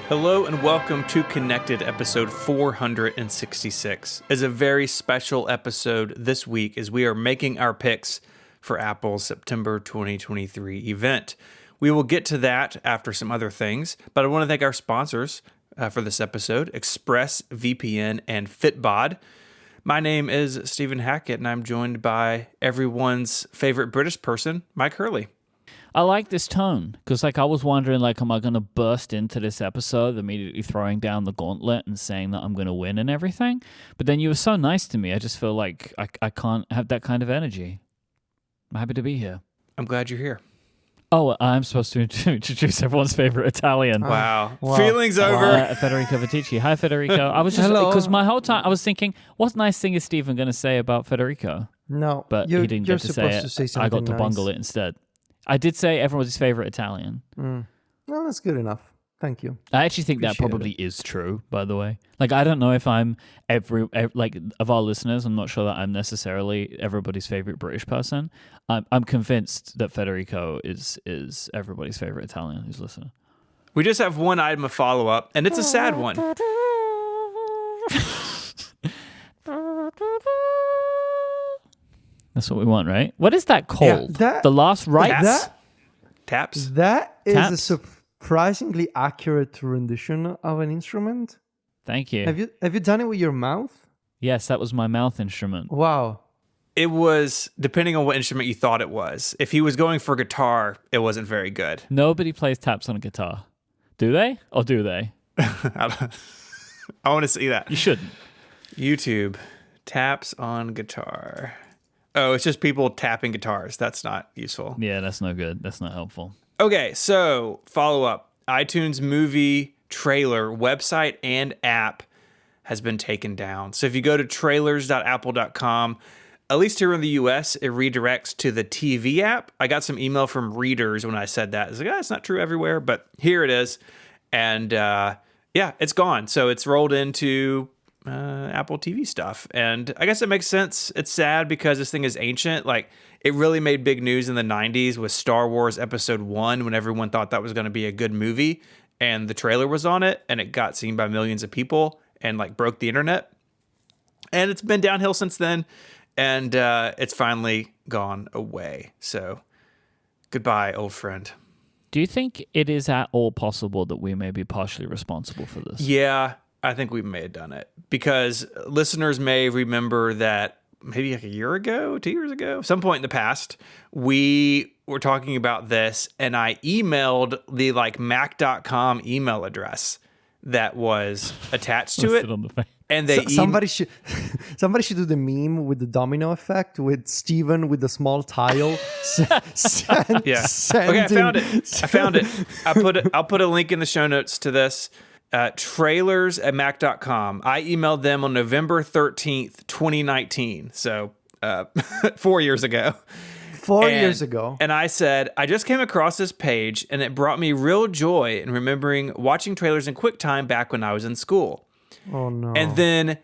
Hello and welcome to Connected episode 466. It's a very special episode this week as we are making our picks for Apple's September 2023 event. We will get to that after some other things, but I want to thank our sponsors for this episode, ExpressVPN and Fitbod. My name is Stephen Hackett and I'm joined by everyone's favorite British person, Myke Hurley. I like this tone because, I was wondering, am I going to burst into this episode immediately throwing down the gauntlet and saying that I'm going to win and everything? But then you were so nice to me. I just feel like I can't have that kind of energy. I'm happy to be here. I'm glad you're here. Oh, I'm supposed to introduce everyone's favorite Italian. Wow. Feelings over. Federico Viticci. Hi, Federico. I was just, because my whole time I was thinking, what nice thing is Stephen going to say about Federico? No, but he didn't get to say it. I got to bungle it instead. I did say everyone's favorite Italian. Well, that's good enough. Thank you. I actually think that probably is true, by the way. I don't know if I'm of our listeners, I'm not sure that I'm necessarily everybody's favorite British person. I'm convinced that Federico is everybody's favorite Italian who's listening. We just have one item of follow-up, and it's a sad one. That's what we want, right? What is that called? Yeah, the last rites? Taps? That is Taps? a surprisingly accurate rendition of an instrument. Thank you. Have you done it with your mouth? Yes, that was my mouth instrument. Wow. It was, depending on what instrument you thought it was. If he was going for guitar, it wasn't very good. Nobody plays taps on a guitar. Do they? Or do they? I want to see that. You shouldn't. YouTube, taps on guitar. Oh, it's just people tapping guitars. That's not useful. Yeah, that's no good. That's not helpful. Okay, so follow up. iTunes movie trailer website and app has been taken down. So if you go to trailers.apple.com, at least here in the US, it redirects to the TV app. I got some email from readers when I said that. It's like, it's not true everywhere, but here it is. And it's gone. So it's rolled into Apple TV stuff. And I guess it makes sense. It's sad because this thing is ancient. It really made big news in the 90s with Star Wars Episode 1 when everyone thought that was going to be a good movie. And the trailer was on it and it got seen by millions of people and broke the internet. And it's been downhill since then. And it's finally gone away. So goodbye, old friend. Do you think it is at all possible that we may be partially responsible for this? Yeah, I think we may have done it because listeners may remember that maybe a year ago, 2 years ago, some point in the past, we were talking about this and I emailed the Mac.com email address that was attached to it. And they somebody should do the meme with the domino effect with Steven with the small tile. Okay, I found it. I'll put a link in the show notes to this. Trailers@mac.com. I emailed them on November 13th, 2019. So 4 years ago. 4 years ago. And I said, I just came across this page and it brought me real joy in remembering watching trailers in QuickTime back when I was in school. Oh, no. And then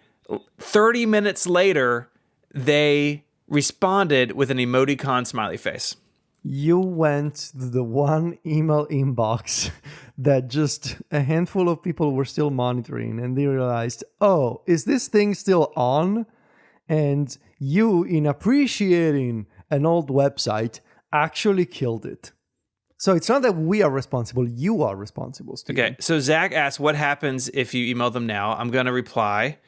30 minutes later, they responded with an emoticon smiley face. You went to the one email inbox that just a handful of people were still monitoring and they realized, oh, is this thing still on? And you, in appreciating an old website, actually killed it. So it's not that we are responsible, you are responsible, Steven. Okay, so Zach asked, what happens if you email them now? I'm going to reply,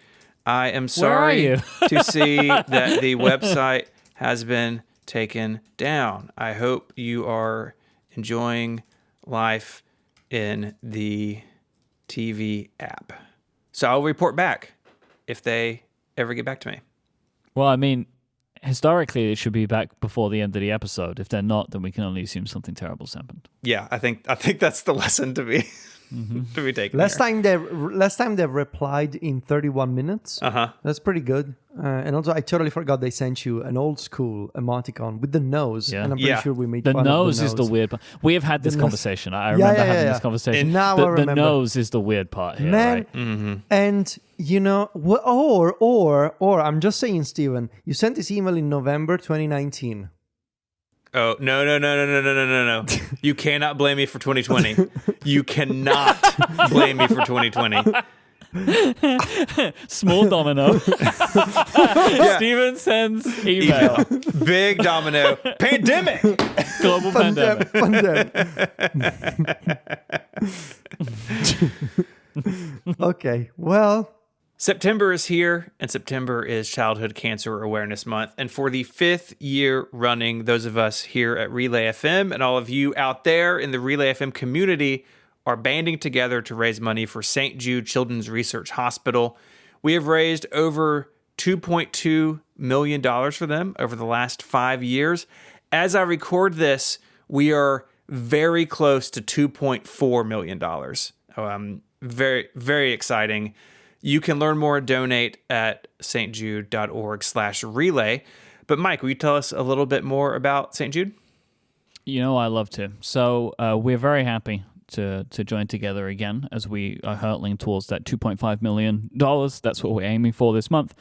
I am sorry to see that the website has been taken down. I hope you are enjoying life in the TV app. So I'll report back if they ever get back to me. Well, I mean, historically, it should be back before the end of the episode. If they're not, then we can only assume something terrible's happened. Yeah, I think that's the lesson to be to be taken. Last time they replied in 31 minutes. That's pretty good. And also, I totally forgot they sent you an old school emoticon with the nose. Yeah. And I'm pretty sure we made fun of the nose. Is the weird part. We have had this conversation. I remember having this conversation. And now I remember. The nose is the weird part here, Man, right? Mm-hmm. And you know, or I'm just saying, Steven, you sent this email in November 2019. Oh, no. You cannot blame me for 2020. You cannot blame me for 2020. Small domino. Steven sends email. Big domino. Pandemic. Global pandemic. Okay, well, September is here, and September is Childhood Cancer Awareness Month. And for the 5th year running, those of us here at Relay FM and all of you out there in the Relay FM community are banding together to raise money for St. Jude Children's Research Hospital. We have raised over $2.2 million for them over the last 5 years. As I record this, we are very close to $2.4 million. Very, very exciting. You can learn more and donate at stjude.org/relay. But Myke, will you tell us a little bit more about St. Jude? You know, I love to. So we're very happy to join together again as we are hurtling towards that $2.5 million. That's what we're aiming for this month.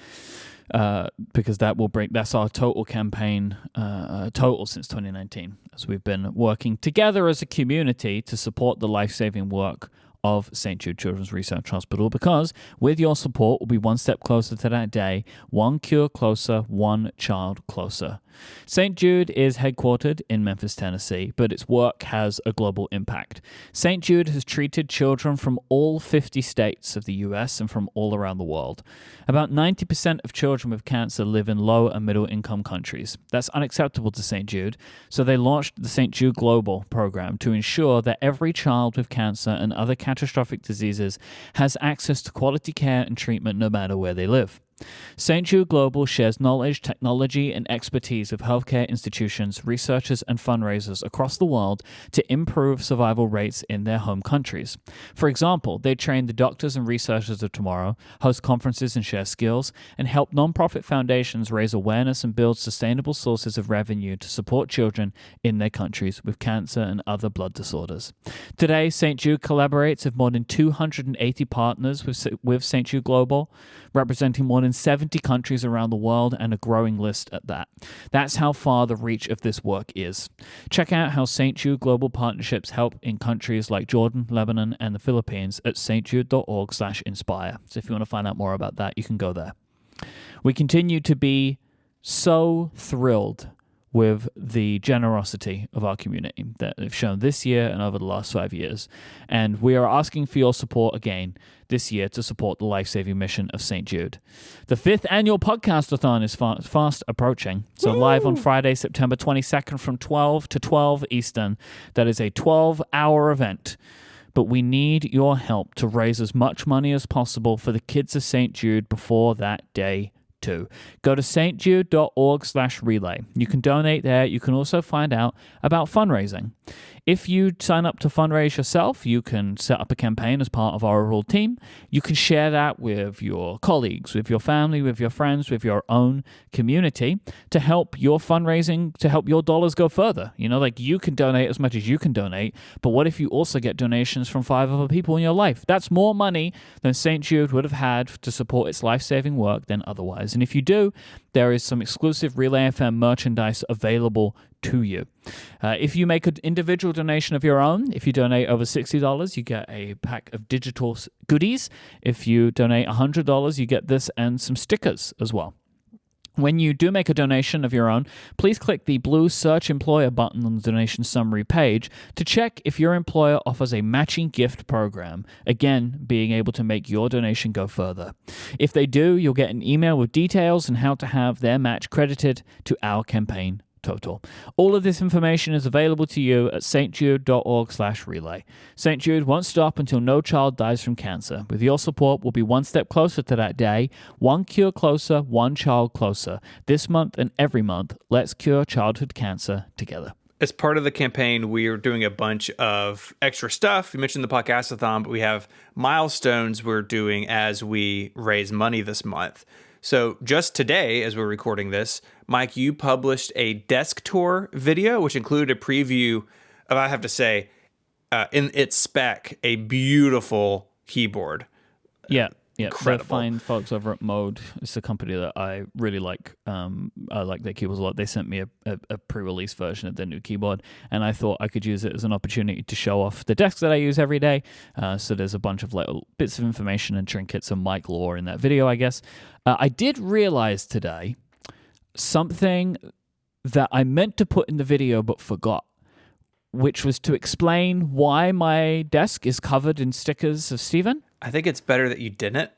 Because that's our total campaign total since 2019, as we've been working together as a community to support the life-saving work of St. Jude Children's Research Hospital, because with your support, we'll be one step closer to that day, one cure closer, one child closer. St. Jude is headquartered in Memphis, Tennessee, but its work has a global impact. St. Jude has treated children from all 50 states of the U.S. and from all around the world. About 90% of children with cancer live in low and middle income countries. That's unacceptable to St. Jude, so they launched the St. Jude Global program to ensure that every child with cancer and other catastrophic diseases has access to quality care and treatment no matter where they live. St. Jude Global shares knowledge, technology, and expertise with healthcare institutions, researchers, and fundraisers across the world to improve survival rates in their home countries. For example, they train the doctors and researchers of tomorrow, host conferences and share skills, and help nonprofit foundations raise awareness and build sustainable sources of revenue to support children in their countries with cancer and other blood disorders. Today, St. Jude collaborates with more than 280 partners with St. Jude Global, representing more than 70 countries around the world, and a growing list at that. That's how far the reach of this work is. Check out how St. Jude Global Partnerships help in countries like Jordan, Lebanon, and the Philippines at stjude.org/inspire. So if you want to find out more about that, you can go there. We continue to be so thrilled with the generosity of our community that they've shown this year and over the last 5 years. And we are asking for your support again this year to support the life-saving mission of St. Jude. The 5th annual podcast-a-thon is fast approaching. So live on Friday, September 22nd from 12 to 12 Eastern. That is a 12-hour event. But we need your help to raise as much money as possible for the kids of St. Jude before that day too. Go to stjude.org/relay. You can donate there. You can also find out about fundraising. If you sign up to fundraise yourself, you can set up a campaign as part of our overall team. You can share that with your colleagues, with your family, with your friends, with your own community to help your fundraising, to help your dollars go further. You know, like you can donate as much as you can donate, but what if you also get donations from 5 other people in your life? That's more money than St. Jude would have had to support its life-saving work than otherwise. And if you do, there is some exclusive Relay FM merchandise available to you. If you make an individual donation of your own, if you donate over $60, you get a pack of digital goodies. If you donate $100, you get this and some stickers as well. When you do make a donation of your own, please click the blue Search Employer button on the donation summary page to check if your employer offers a matching gift program, again, being able to make your donation go further. If they do, you'll get an email with details on how to have their match credited to our campaign total. All of this information is available to you at stjude.org/relay. St. Jude won't stop until no child dies from cancer. With your support, we'll be one step closer to that day, one cure closer, one child closer. This month and every month, let's cure childhood cancer together. As part of the campaign, we are doing a bunch of extra stuff. You mentioned the podcast-a-thon, but we have milestones we're doing as we raise money this month. So just today, as we're recording this, Myke, you published a desk tour video, which included a preview of, I have to say, in its spec, a beautiful keyboard. Yeah, Yeah, incredible. they're fine folks over at Mode. It's a company that I really like. I like their keyboards a lot. They sent me a pre-release version of their new keyboard, and I thought I could use it as an opportunity to show off the desks that I use every day. So there's a bunch of little bits of information and trinkets and Myke lore in that video, I guess. I did realize today something that I meant to put in the video but forgot, which was to explain why my desk is covered in stickers of Steven. I think it's better that you didn't.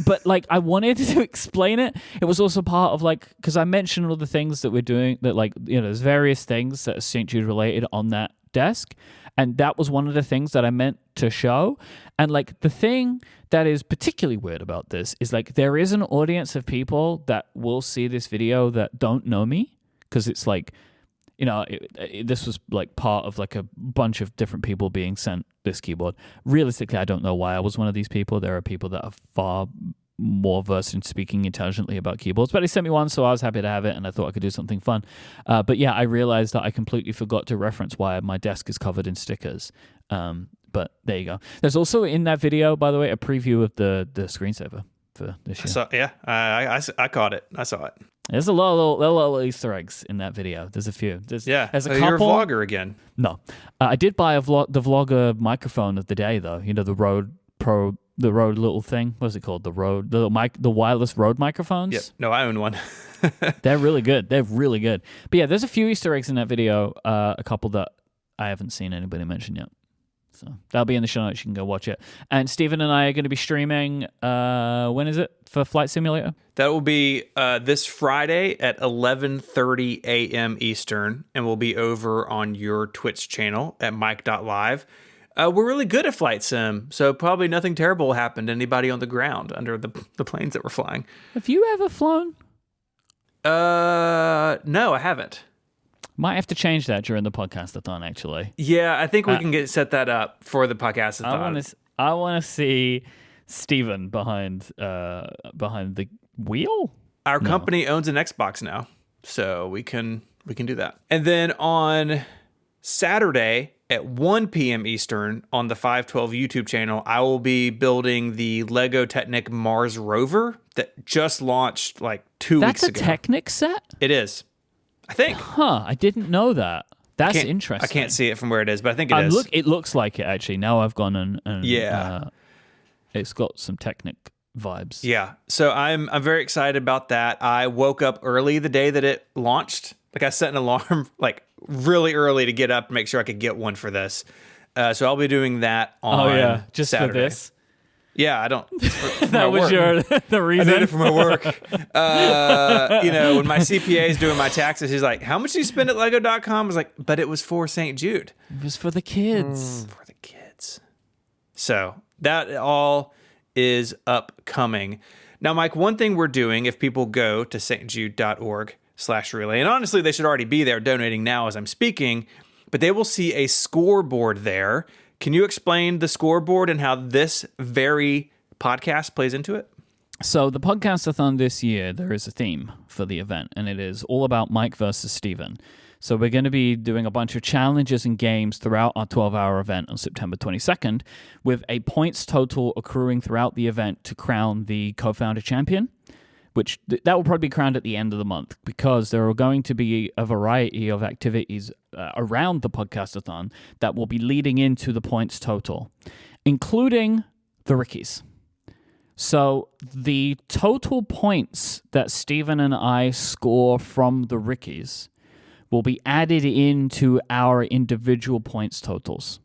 But like, I wanted to explain it. It was also part of like, because I mentioned all the things that we're doing, that like, there's various things that are St. Jude related on that desk. And that was one of the things that I meant to show. And like, the thing that is particularly weird about this is like, there is an audience of people that will see this video that don't know me, because it's like, this was like part of like a bunch of different people being sent this keyboard. Realistically, I don't know why I was one of these people. There are people that are far more versed in speaking intelligently about keyboards, but they sent me one, so I was happy to have it, and I thought I could do something fun. But yeah, I realized that I completely forgot to reference why my desk is covered in stickers. But there you go. There's also in that video, by the way, a preview of the screensaver for this year. I caught it. I saw it. There's a lot of little Easter eggs in that video. There's a few. There's a couple. You're a vlogger again. No, I did buy the vlogger microphone of the day though. The Rode Pro, the Rode little thing. What's it called? The wireless Rode microphones. Yep. No, I own one. They're really good. They're really good. But yeah, there's a few Easter eggs in that video. A couple that I haven't seen anybody mention yet. So that'll be in the show notes. You can go watch it. And Steven and I are going to be streaming. When is it for Flight Simulator? That will be this Friday at 11:30 a.m. Eastern, and we'll be over on your Twitch channel at myke.live. We're really good at flight sim, so probably nothing terrible will happen to anybody on the ground under the planes that we're flying. Have you ever flown? No, I haven't. Might have to change that during the podcast-a-thon, actually. Yeah, I think we can set that up for the podcast-a-thon. I want to see Steven behind the wheel. Our company owns an Xbox now, so we can do that. And then on Saturday at 1 p.m. Eastern on the 512 YouTube channel, I will be building the Lego Technic Mars rover that just launched like 2 weeks ago. That's a Technic set? It is. I think. Huh, I didn't know that. That's interesting. I can't see it from where it is, but I think it is. It looks like it, actually. Now I've gone and yeah. It's got some Technic vibes. Yeah. So I'm very excited about that. I woke up early the day that it launched. Like, I set an alarm like really early to get up and make sure I could get one for this. So I'll be doing that on just Saturday. For this. Yeah, I don't. That was the reason. I did it for my work. When my CPA is doing my taxes, he's like, "How much did you spend at Lego.com?" I was like, "But it was for St. Jude. It was for the kids. For the kids." So that all is upcoming. Now, Myke, one thing we're doing, if people go to stjude.org/relay, and honestly, they should already be there donating now as I'm speaking, but they will see a scoreboard there. Can you explain the scoreboard and how this very podcast plays into it? So the podcast-a-thon this year, there is a theme for the event, and it is all about Myke versus Steven. So we're going to be doing a bunch of challenges and games throughout our 12-hour event on September 22nd, with a points total accruing throughout the event to crown the co-founder champion, which that will probably be crowned at the end of the month, because there are going to be a variety of activities around the podcast-a-thon that will be leading into the points total, including the Rickies. So the total points that Steven and I score from the Rickies will be added into our individual points totals.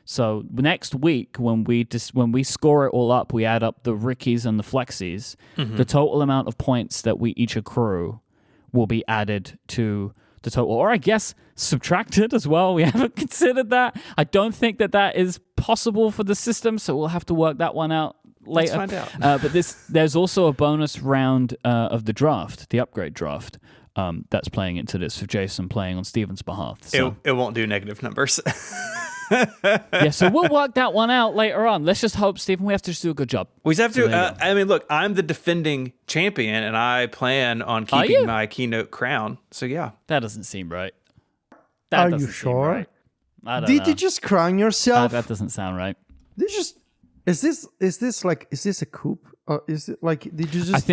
So next week, when we score it all up, we add up the Rickies and the Flexies. Mm-hmm. The total amount of points that we each accrue will be added to the total, or I guess subtracted as well. We haven't considered that. I don't think that is possible for the system, so we'll have to work that one out later. Let's find out. But there's also a bonus round of the draft, the upgrade draft. That's playing into this, for Jason playing on Steven's behalf. So. It won't do negative numbers. Yeah, so we'll work that one out later on. Let's just hope, Steven, we have to just do a good job. We just have to. Look, I'm the defending champion, and I plan on keeping my Keynote crown. So yeah, that doesn't seem right. Are you sure? Right. I don't know. Did you just crown yourself? That doesn't sound right. Did you just Is this a coup? Or is it like, did you just...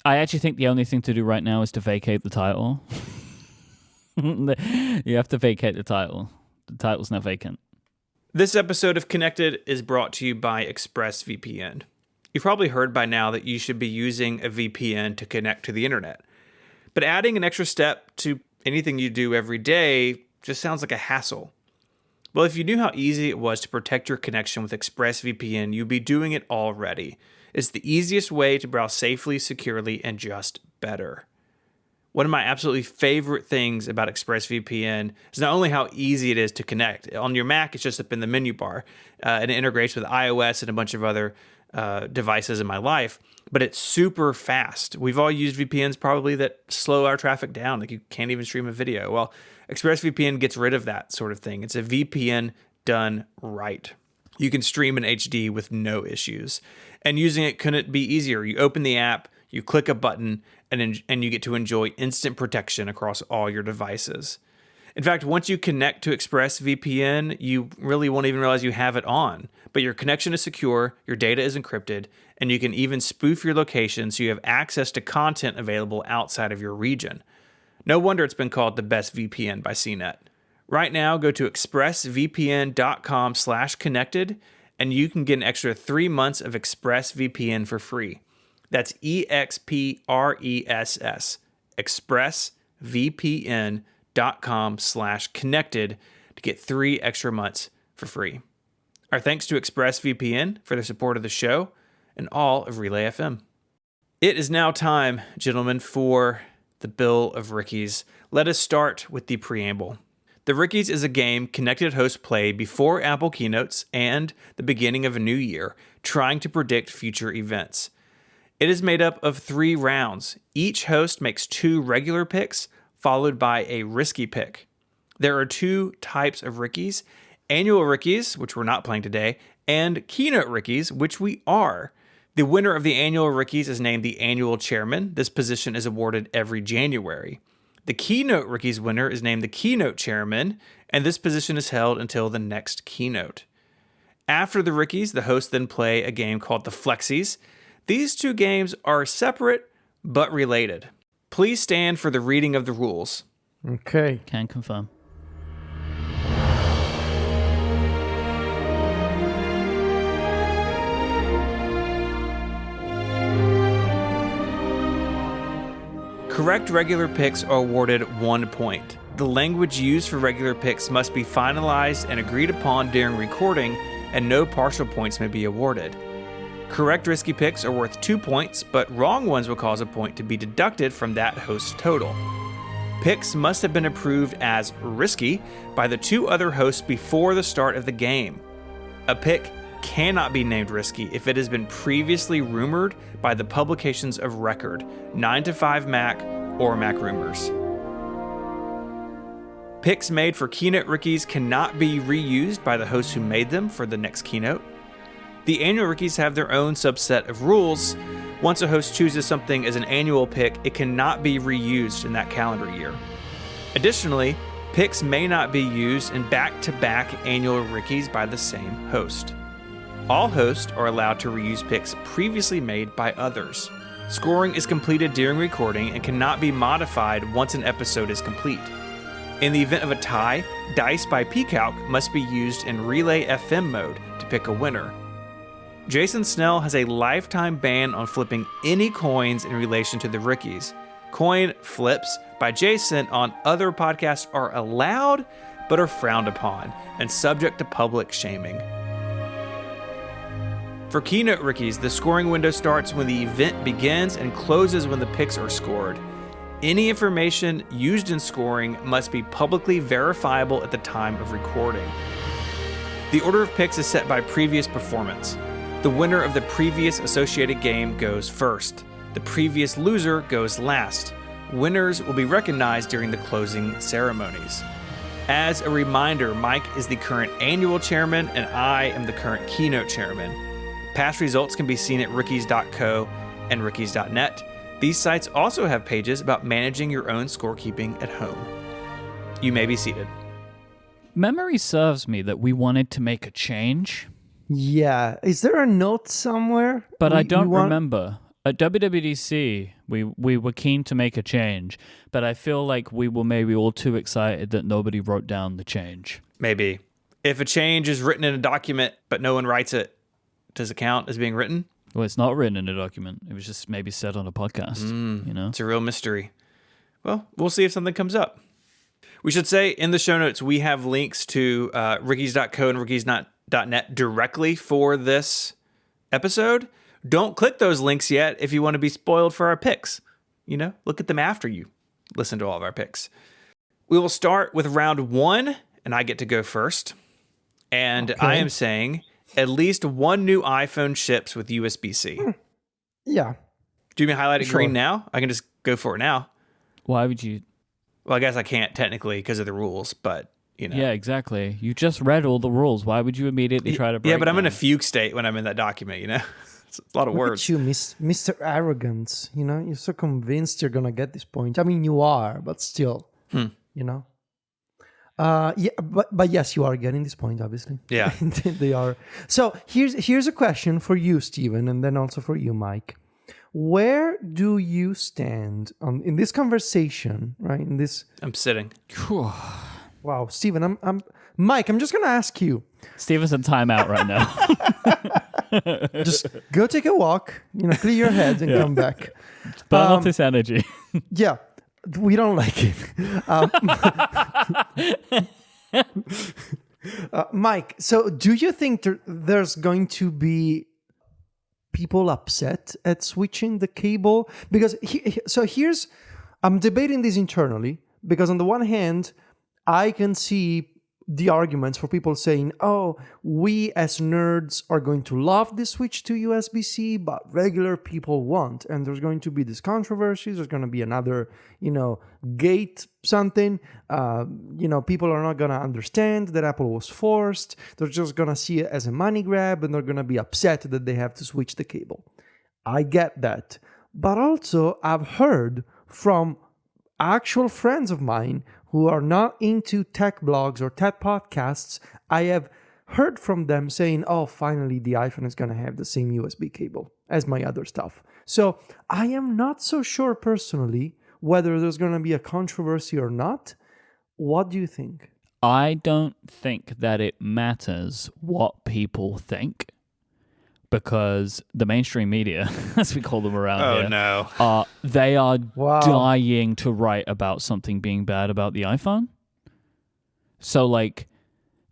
I actually think the only thing to do right now is to vacate the title. You have to vacate the title. The title's now vacant. This episode of Connected is brought to you by ExpressVPN. You've probably heard by now that you should be using a VPN to connect to the internet. But adding an extra step to anything you do every day just sounds like a hassle. Well, if you knew how easy it was to protect your connection with ExpressVPN, you'd be doing it already. It's the easiest way to browse safely, securely, and just better. One of my absolutely favorite things about ExpressVPN is not only how easy it is to connect. On your Mac, it's just up in the menu bar, and it integrates with iOS and a bunch of other devices in my life, but it's super fast. We've all used VPNs probably that slow our traffic down, like you can't even stream a video. Well, ExpressVPN gets rid of that sort of thing. It's a VPN done right. You can stream in HD with no issues. And using it couldn't be easier. You open the app, you click a button, and you get to enjoy instant protection across all your devices. In fact, once you connect to ExpressVPN, you really won't even realize you have it on. But your connection is secure, your data is encrypted, and you can even spoof your location so you have access to content available outside of your region. No wonder it's been called the best VPN by CNET. Right now, go to expressvpn.com/connected, and you can get an extra 3 months of ExpressVPN for free. That's EXPRESS, expressvpn.com/connected to get 3 extra months for free. Our thanks to ExpressVPN for their support of the show and all of Relay FM. It is now time, gentlemen, for the Bill of Rickies. Let us start with the preamble. The Rickies is a game connected hosts play before Apple keynotes and the beginning of a new year, trying to predict future events. It is made up of 3 rounds. Each host makes 2 regular picks, followed by a risky pick. There are 2 types of Rickies: annual Rickies, which we're not playing today, and Keynote Rickies, which we are. The winner of the annual Rickies is named the annual chairman. This position is awarded every January. The Keynote Rickies winner is named the Keynote Chairman, and this position is held until the next keynote. After the Rickies, the hosts then play a game called the Flexies. These 2 games are separate but related. Please stand for the reading of the rules. Okay. Can confirm. Correct regular picks are awarded 1 point. The language used for regular picks must be finalized and agreed upon during recording, and no partial points may be awarded. Correct risky picks are worth 2 points, but wrong ones will cause a point to be deducted from that host's total. Picks must have been approved as risky by the 2 other hosts before the start of the game. A pick cannot be named risky if it has been previously rumored by the publications of record, 9to5Mac or Mac Rumors. Picks made for Keynote Rickies cannot be reused by the hosts who made them for the next keynote. The annual Rickies have their own subset of rules. Once a host chooses something as an annual pick, it cannot be reused in that calendar year. Additionally, picks may not be used in back-to-back annual Rickies by the same host. All hosts are allowed to reuse picks previously made by others. Scoring is completed during recording and cannot be modified once an episode is complete. In the event of a tie, Dice by pCalc must be used in Relay FM mode to pick a winner. Jason Snell has a lifetime ban on flipping any coins in relation to the Rickies. Coin flips by Jason on other podcasts are allowed, but are frowned upon and subject to public shaming. For Keynote Rickies, the scoring window starts when the event begins and closes when the picks are scored. Any information used in scoring must be publicly verifiable at the time of recording. The order of picks is set by previous performance. The winner of the previous associated game goes first. The previous loser goes last. Winners will be recognized during the closing ceremonies. As a reminder, Myke is the current annual chairman and I am the current keynote chairman. Past results can be seen at rickies.co and rickies.net. These sites also have pages about managing your own scorekeeping at home. You may be seated. Memory serves me that we wanted to make a change Yeah. Is there a note somewhere? But I don't remember. At WWDC, we were keen to make a change, but I feel like we were maybe all too excited that nobody wrote down the change. Maybe. If a change is written in a document, but no one writes it, does it count as being written? Well, it's not written in a document. It was just maybe said on a podcast, you know? It's a real mystery. Well, we'll see if something comes up. We should say in the show notes, we have links to rickies.co and rickies.net directly for this episode. Don't click those links yet if you want to be spoiled for our picks. You know, look at them after you listen to all of our picks. We will start with round 1, and I get to go first. And Okay. I am saying at least one new iPhone ships with USB-C. Yeah. Do you mean highlight it Sure. green now? I can just go for it now. Why would you? Well, I guess I can't technically because of the rules, but, you know. Yeah, exactly. You just read all the rules. Why would you immediately try to break Yeah, but I'm in a them? fugue state when I'm in that document, you know? It's a lot of Look words. at you, Mr. Arrogance. You know, you're so convinced you're gonna get this point. I mean, you are, but still, you know. Yeah, but yes, you are getting this point, obviously. Yeah. They are. So here's a question for you, Stephen, and then also for you, Mike. Where do you stand in this conversation, right? In this, I'm sitting. wow, Stephen, I'm Mike. I'm just gonna ask you. Steven's in timeout right now. Just go take a walk. You know, clear your head and come back. Burn off this energy. Yeah, we don't like it. Mike, so do you think there's going to be people upset at switching the cable? Because I'm debating this internally, because on the one hand, I can see the arguments for people saying, oh, we as nerds are going to love the switch to USB-C, but regular people won't. And there's going to be this controversy. There's going to be another, gate something. People are not going to understand that Apple was forced. They're just going to see it as a money grab, and they're going to be upset that they have to switch the cable. I get that. But also, I've heard from actual friends of mine who are not into tech blogs or tech podcasts, I have heard from them saying, oh, finally the iPhone is going to have the same USB cable as my other stuff. So I am not so sure personally whether there's going to be a controversy or not. What do you think? I don't think that it matters what people think, because the mainstream media, as we call them around here, no. they are Wow. dying to write about something being bad about the iPhone. So,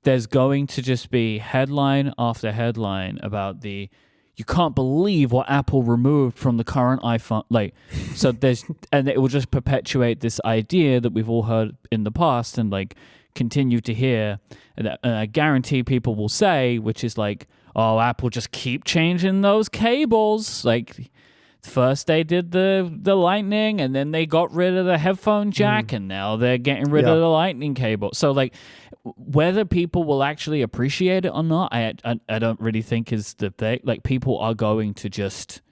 there's going to just be headline after headline about you can't believe what Apple removed from the current iPhone. And it will just perpetuate this idea that we've all heard in the past and continue to hear. And I guarantee people will say, which is oh, Apple just keep changing those cables. First they did the Lightning, and then they got rid of the headphone jack, and now they're getting rid of the Lightning cable. So, whether people will actually appreciate it or not, I don't really think is the thing. People are going to just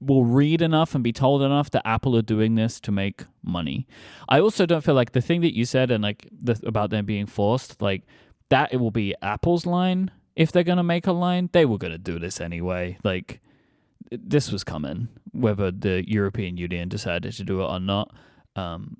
will read enough and be told enough that Apple are doing this to make money. I also don't feel like the thing that you said and about them being forced, that it will be Apple's line. If they're going to make a line, they were going to do this anyway. This was coming, whether the European Union decided to do it or not,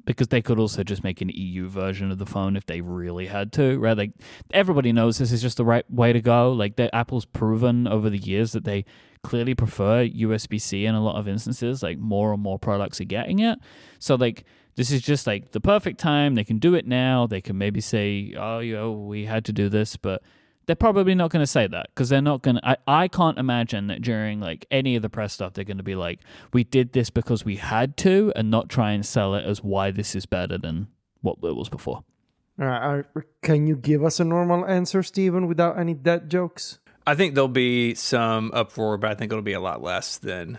because they could also just make an EU version of the phone if they really had to, right? Everybody knows this is just the right way to go. Apple's proven over the years that they clearly prefer USB-C in a lot of instances. More and more products are getting it. So, this is just the perfect time. They can do it now. They can maybe say, oh, we had to do this, but they're probably not going to say that, because they're not going to. I can't imagine that during any of the press stuff, they're going to be we did this because we had to, and not try and sell it as why this is better than what it was before. Can you give us a normal answer, Stephen, without any dead jokes? I think there'll be some uproar, but I think it'll be a lot less than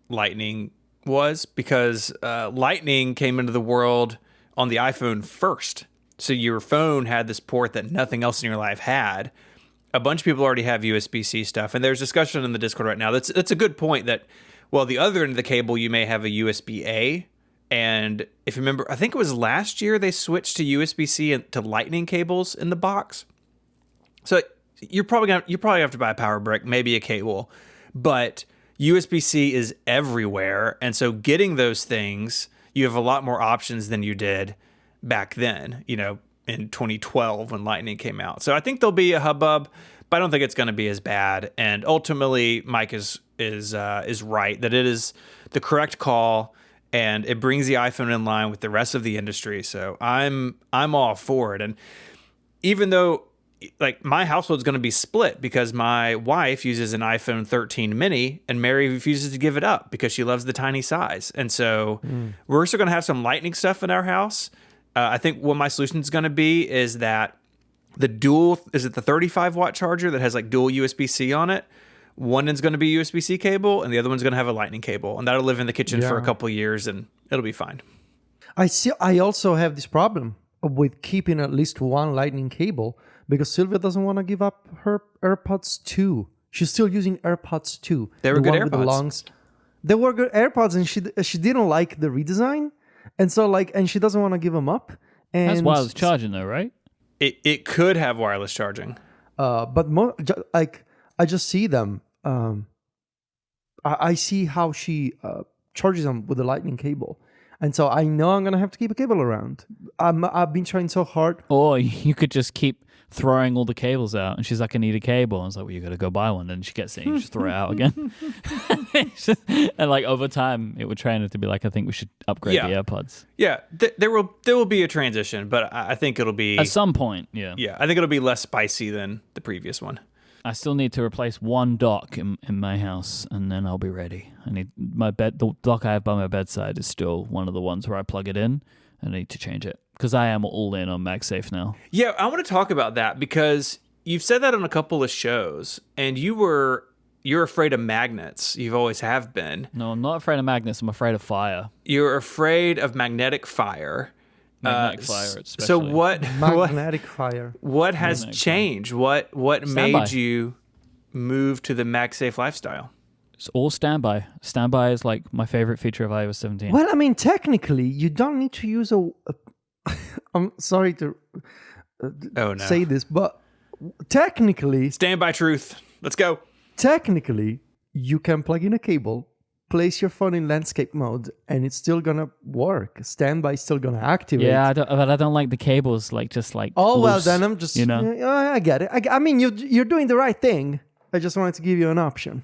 Lightning was, because Lightning came into the world on the iPhone first. So your phone had this port that nothing else in your life had. A bunch of people already have USB-C stuff, and there's discussion in the Discord right now. That's a good point that, the other end of the cable, you may have a USB-A. And if you remember, I think it was last year they switched to USB-C and to Lightning cables in the box. So you probably have to buy a power brick, maybe a cable, but USB-C is everywhere, and so getting those things, you have a lot more options than you did back then. In 2012 when Lightning came out. So I think there'll be a hubbub, but I don't think it's going to be as bad. And ultimately, Myke is right that it is the correct call, and it brings the iPhone in line with the rest of the industry. So I'm all for it. And even though like my household's going to be split because my wife uses an iPhone 13 mini and Mary refuses to give it up because she loves the tiny size. And so we're still going to have some Lightning stuff in our house. I think what my solution is going to be is that the 35-watt charger that has like dual USB-C on it? One is going to be USB-C cable and the other one's going to have a Lightning cable. And that'll live in the kitchen for a couple of years and it'll be fine. I also have this problem with keeping at least one Lightning cable because Sylvia doesn't want to give up her AirPods 2. She's still using AirPods 2. They were good AirPods. They were good AirPods and she didn't like the redesign. And so and she doesn't want to give them up. And that's wireless charging though, right? It could have wireless charging. But I just see them. I see how she charges them with the Lightning cable. And so I know I'm going to have to keep a cable around. I've been trying so hard. Or you could just keep throwing all the cables out. And she's like, I need a cable. And I was like, well, you got to go buy one. And she gets it and you just throw it out again. And like over time, it would train her to be like, I think we should upgrade the AirPods. Yeah, there will be a transition, but I think it'll be... At some point, yeah. Yeah, I think it'll be less spicy than the previous one. I still need to replace one dock in my house, and then I'll be ready. I need the dock I have by my bedside is still one of the ones where I plug it in, and I need to change it because I am all in on MagSafe now. Yeah, I want to talk about that because you've said that on a couple of shows, and you're afraid of magnets. You've always have been. No, I'm not afraid of magnets. I'm afraid of fire. You're afraid of magnetic fire. Magnetic fire, especially. So what? Magnetic fire. What has changed? What made you move to the MagSafe lifestyle? It's all standby. Standby is like my favorite feature of iOS 17. Well, I mean, technically, you don't need to use I'm sorry to say this, but technically... Standby truth. Let's go. Technically, you can plug in a cable, place your phone in landscape mode, and it's still gonna work. Standby is still gonna activate. Yeah, but I don't like the cables just like oh, loose, well, then I'm just... I get it. I mean, you're doing the right thing. I just wanted to give you an option.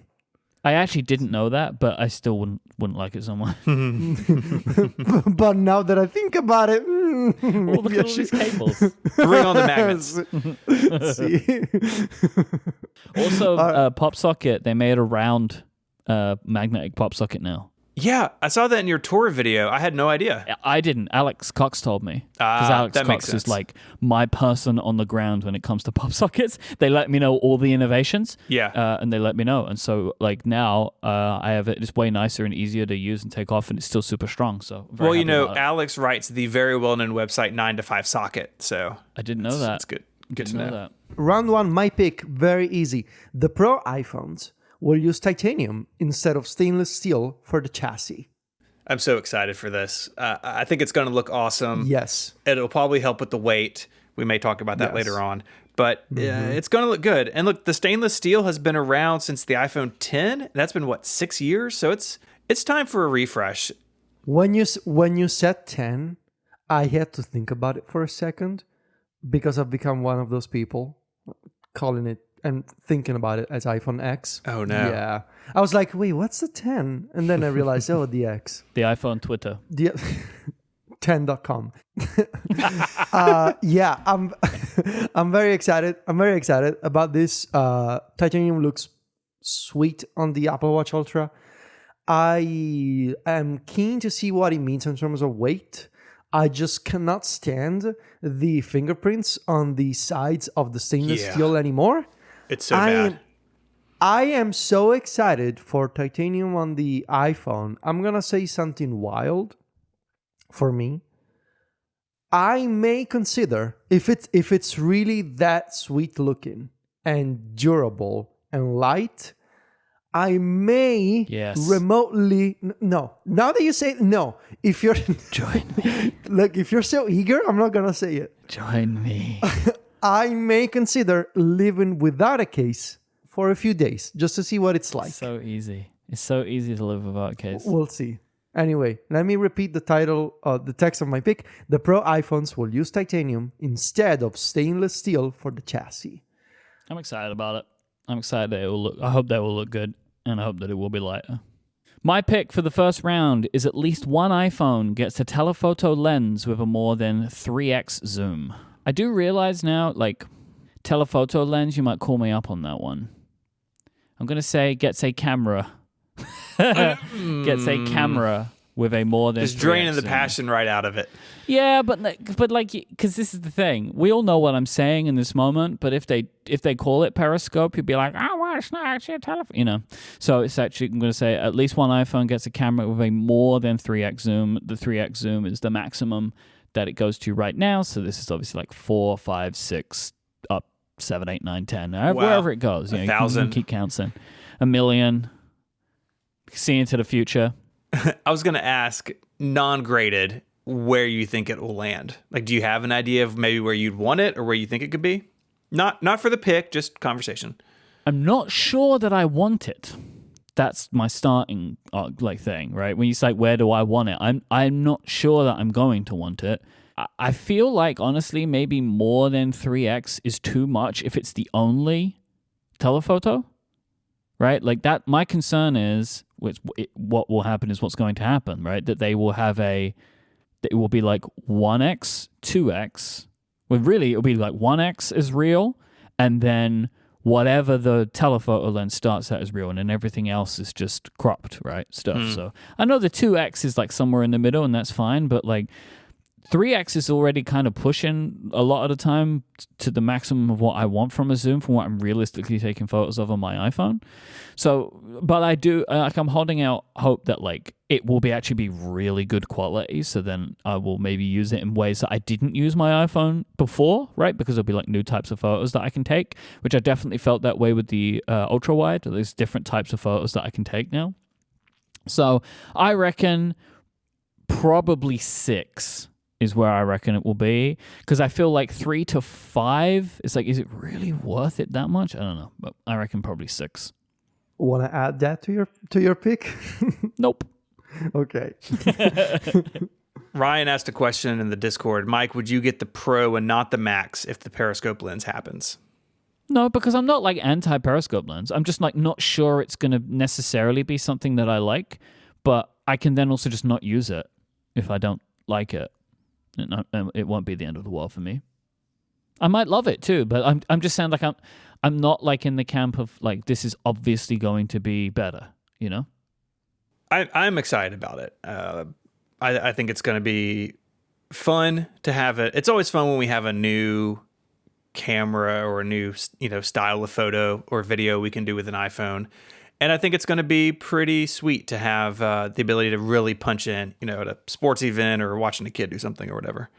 I actually didn't know that, but I still wouldn't like it so much. But now that I think about it, well, look at all these cables. Bring on the magnets. Also, PopSocket, they made a round magnetic pop socket now. Yeah, I saw that in your tour video. I had no idea. I didn't. Alex Cox told me. Because Alex Cox is like my person on the ground when it comes to pop sockets. They let me know all the innovations. Yeah. And they let me know. And so like now I have it. It's way nicer and easier to use and take off, and it's still super strong. So well, Alex writes the very well-known website 9 to 5 Socket. So I didn't know that. That's good. Good to know that. Round one, my pick, very easy. The Pro iPhones will use titanium instead of stainless steel for the chassis. I'm so excited for this. I think it's going to look awesome. Yes. It'll probably help with the weight. We may talk about that later on. But it's going to look good. And look, the stainless steel has been around since the iPhone 10. That's been, 6 years? So it's time for a refresh. When you said 10, I had to think about it for a second because I've become one of those people calling it and thinking about it as iPhone X. Oh, no. Yeah. I was like, wait, what's the 10? And then I realized, the X. The iPhone Twitter. 10.com. Yeah, I'm very excited. I'm very excited about this. Titanium looks sweet on the Apple Watch Ultra. I am keen to see what it means in terms of weight. I just cannot stand the fingerprints on the sides of the stainless steel anymore. It's so bad. I am so excited for titanium on the iPhone. I'm going to say something wild for me. I may consider, if it's really that sweet looking and durable and light, I may remotely... No. Now that you say it, no. If you're... Join me. Look, if you're so eager, I'm not going to say it. Join me. I may consider living without a case for a few days just to see what it's like. So easy. It's so easy to live without a case. We'll see. Anyway, let me repeat the title, the text of my pick. The Pro iPhones will use titanium instead of stainless steel for the chassis. I'm excited about it. I'm excited that it will look. I hope that will look good, and I hope that it will be lighter. My pick for the first round is at least one iPhone gets a telephoto lens with a more than 3x zoom. I do realize now, like, telephoto lens, you might call me up on that one. I'm going to say gets a camera. Gets a camera with a more than Just draining the zoom. passion right out of it. Yeah, but because this is the thing. We all know what I'm saying in this moment, but if they call it periscope, you'd be like, oh, well, it's not actually a telephone, you know. So it's actually, I'm going to say at least one iPhone gets a camera with a more than 3x zoom. The 3x zoom is the maximum that it goes to right now. So this is obviously like 4, 5, 6, up 7, 8, 9, 10, wherever it goes. You know, 1,000. you can keep counting. 1 million. See into the future. I was going to ask, non-graded, where you think it will land. Like, do you have an idea of maybe where you'd want it or where you think it could be? Not for the pick, just conversation. I'm not sure that I want it. That's my starting thing, right? When you say where do I want it, I'm not sure that I'm going to want it. I feel like honestly, maybe more than 3x is too much if it's the only telephoto, right? Like that. My concern is what will happen is what's going to happen, right? That they will have it will be like 1x, 2x. Well, really, it'll be like 1x is real, and then whatever the telephoto lens starts at is real, and then everything else is just cropped, right? Stuff. So I know the 2x is like somewhere in the middle, and that's fine, but like 3x is already kind of pushing a lot of the time to the maximum of what I want from a zoom, from what I'm realistically taking photos of on my iPhone. So, but I do, I'm holding out hope that like it will actually be really good quality. So then I will maybe use it in ways that I didn't use my iPhone before, right? Because there'll be like new types of photos that I can take, which I definitely felt that way with the ultra wide. There's different types of photos that I can take now. So I reckon probably 6 is where I reckon it will be, because I feel like 3 to 5 is like, is it really worth it that much? I don't know, but I reckon probably 6. Want to add that to your pick? Nope. Okay. Ryan asked a question in the Discord. Myke, would you get the Pro and not the Max if the periscope lens happens? No, because I'm not like anti-periscope lens. I'm just like not sure it's going to necessarily be something that I like, but I can then also just not use it if I don't like it. It won't be the end of the world for me. I might love it too, but I'm just saying like I'm not like in the camp of like this is obviously going to be better, you know? I'm excited about it. I think it's going to be fun to have it. It's always fun when we have a new camera or a new style of photo or video we can do with an iPhone. And I think it's going to be pretty sweet to have the ability to really punch in, at a sports event or watching a kid do something or whatever.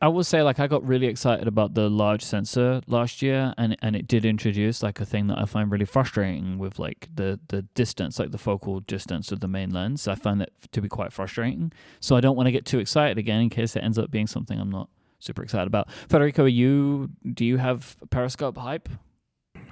I will say, like, I got really excited about the large sensor last year, and it did introduce, like, a thing that I find really frustrating with, like, the distance, like the focal distance of the main lens. I find that to be quite frustrating. So I don't want to get too excited again in case it ends up being something I'm not super excited about. Federico, do you have periscope hype?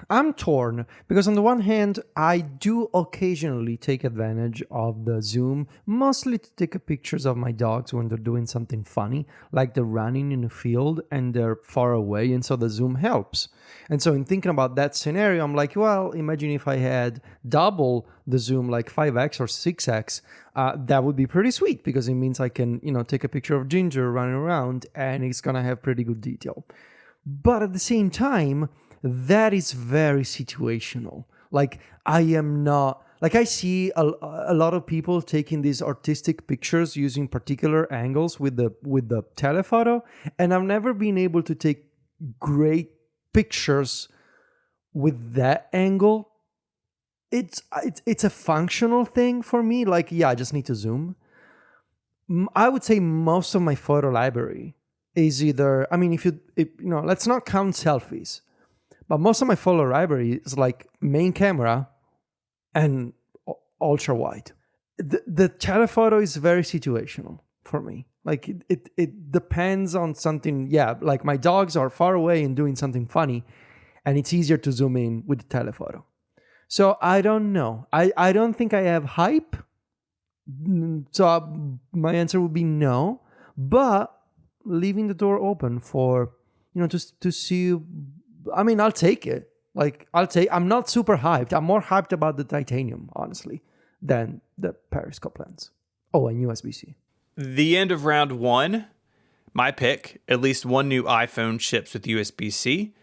I'm torn because on the one hand, I do occasionally take advantage of the zoom, mostly to take pictures of my dogs when they're doing something funny, like they're running in a field and they're far away, and so the zoom helps. And so in thinking about that scenario, I'm like, well, imagine if I had double the zoom, like 5x or 6x, that would be pretty sweet because it means I can, take a picture of Ginger running around and it's going to have pretty good detail. But at the same time, that is very situational. Like I see a lot of people taking these artistic pictures using particular angles with the telephoto, and I've never been able to take great pictures with that angle. It's a functional thing for me. Like, yeah, I just need to zoom. I would say most of my photo library is either, let's not count selfies. But most of my photo library is like main camera and ultra wide. The telephoto is very situational. for me. Like it depends on something. Yeah, like my dogs are far away and doing something funny, and it's easier to zoom in with the telephoto. So I don't know. I don't think I have hype. So my answer would be no, but leaving the door open for, to see. I mean, I'll take it. Like I'm not super hyped. I'm more hyped about the titanium, honestly, than the periscope lens. Oh, and USB-C. The end of round one, my pick, at least one new iPhone ships with USB-C.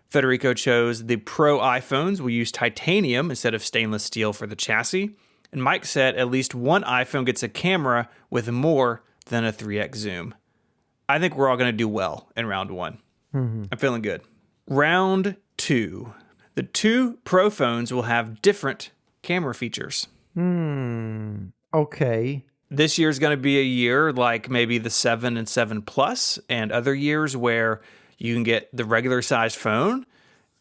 Federico chose the Pro iPhones will use titanium instead of stainless steel for the chassis. And Myke said at least one iPhone gets a camera with more than a 3x zoom. I think we're all going to do well in round one. I'm feeling good. Round two. The two Pro phones will have different camera features. Okay. This year is going to be a year like maybe the 7 and 7 Plus and other years where you can get the regular sized phone.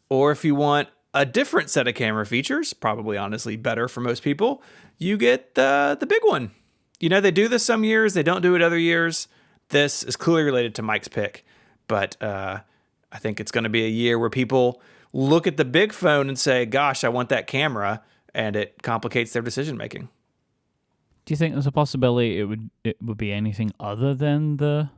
Or if you want a different set of camera features, probably honestly better for most people, you get the big one. They do this some years, they don't do it other years. This is clearly related to Myke's pick, but I think it's going to be a year where people look at the big phone and say, gosh, I want that camera, and it complicates their decision making. Do you think there's a possibility it would be anything other than the